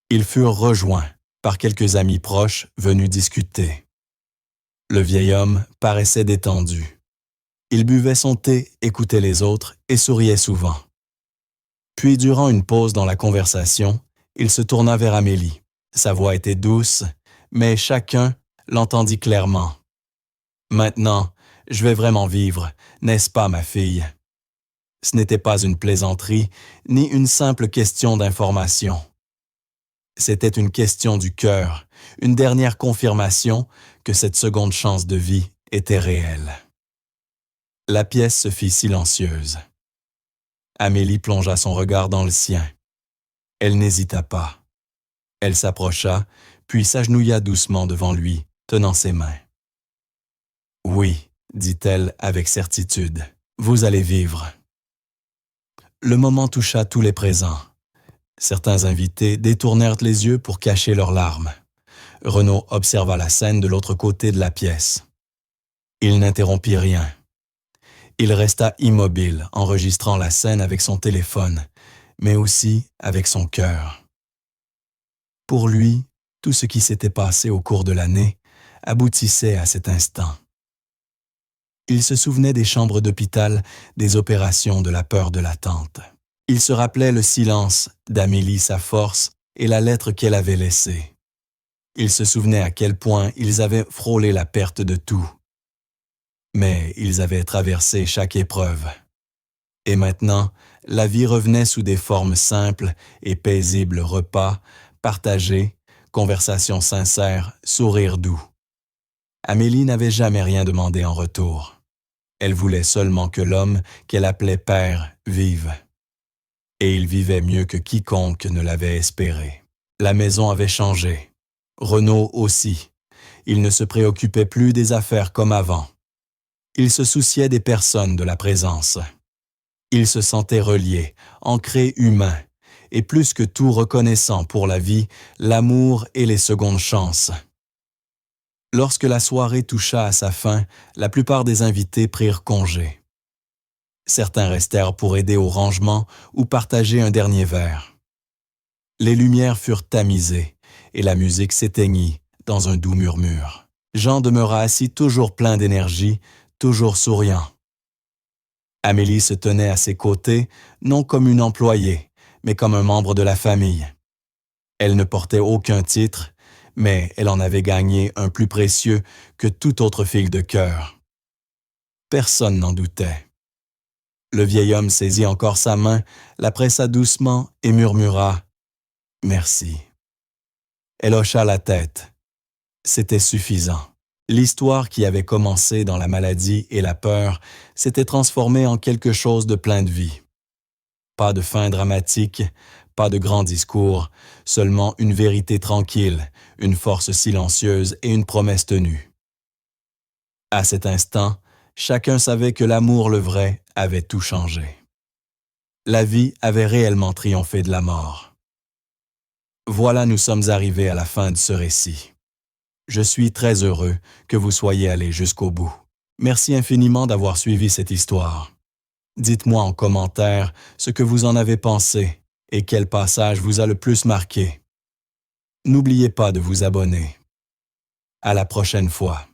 Ils furent rejoints par quelques amis proches venus discuter. Le vieil homme paraissait détendu. Il buvait son thé, écoutait les autres et souriait souvent. Puis, durant une pause dans la conversation, il se tourna vers Amélie. Sa voix était douce, mais chacun l'entendit clairement. « Maintenant, je vais vraiment vivre, n'est-ce pas, ma fille? » Ce n'était pas une plaisanterie, ni une simple question d'information. C'était une question du cœur, une dernière confirmation que cette seconde chance de vie était réelle. La pièce se fit silencieuse. Amélie plongea son regard dans le sien. Elle n'hésita pas. Elle s'approcha, puis s'agenouilla doucement devant lui, tenant ses mains. « Oui, dit-elle avec certitude, vous allez vivre. » Le moment toucha tous les présents. Certains invités détournèrent les yeux pour cacher leurs larmes. Renaud observa la scène de l'autre côté de la pièce. Il n'interrompit rien. Il resta immobile, enregistrant la scène avec son téléphone, mais aussi avec son cœur. Pour lui, tout ce qui s'était passé au cours de l'année aboutissait à cet instant. Il se souvenait des chambres d'hôpital, des opérations, de la peur de l'attente. Il se rappelait le silence d'Amélie, sa force, et la lettre qu'elle avait laissée. Il se souvenait à quel point ils avaient frôlé la perte de tout. Mais ils avaient traversé chaque épreuve. Et maintenant, la vie revenait sous des formes simples et paisibles, repas, partagés, conversations sincères, sourires doux. Amélie n'avait jamais rien demandé en retour. Elle voulait seulement que l'homme qu'elle appelait père vive. Et il vivait mieux que quiconque ne l'avait espéré. La maison avait changé. Renaud aussi. Il ne se préoccupait plus des affaires comme avant. Il se souciait des personnes de la présence. Il se sentait relié, ancré humain, et plus que tout reconnaissant pour la vie, l'amour et les secondes chances. Lorsque la soirée toucha à sa fin, la plupart des invités prirent congé. Certains restèrent pour aider au rangement ou partager un dernier verre. Les lumières furent tamisées et la musique s'éteignit dans un doux murmure. Jean demeura assis toujours plein d'énergie, toujours souriant. Amélie se tenait à ses côtés, non comme une employée, mais comme un membre de la famille. Elle ne portait aucun titre, mais elle en avait gagné un plus précieux que toute autre fille de cœur. Personne n'en doutait. Le vieil homme saisit encore sa main, la pressa doucement et murmura « Merci ». Elle hocha la tête. C'était suffisant. L'histoire qui avait commencé dans la maladie et la peur s'était transformée en quelque chose de plein de vie. Pas de fin dramatique, pas de grands discours, seulement une vérité tranquille, une force silencieuse et une promesse tenue. À cet instant, chacun savait que l'amour le vrai avait tout changé. La vie avait réellement triomphé de la mort. Voilà, nous sommes arrivés à la fin de ce récit. Je suis très heureux que vous soyez allés jusqu'au bout. Merci infiniment d'avoir suivi cette histoire. Dites-moi en commentaire ce que vous en avez pensé et quel passage vous a le plus marqué. N'oubliez pas de vous abonner. À la prochaine fois.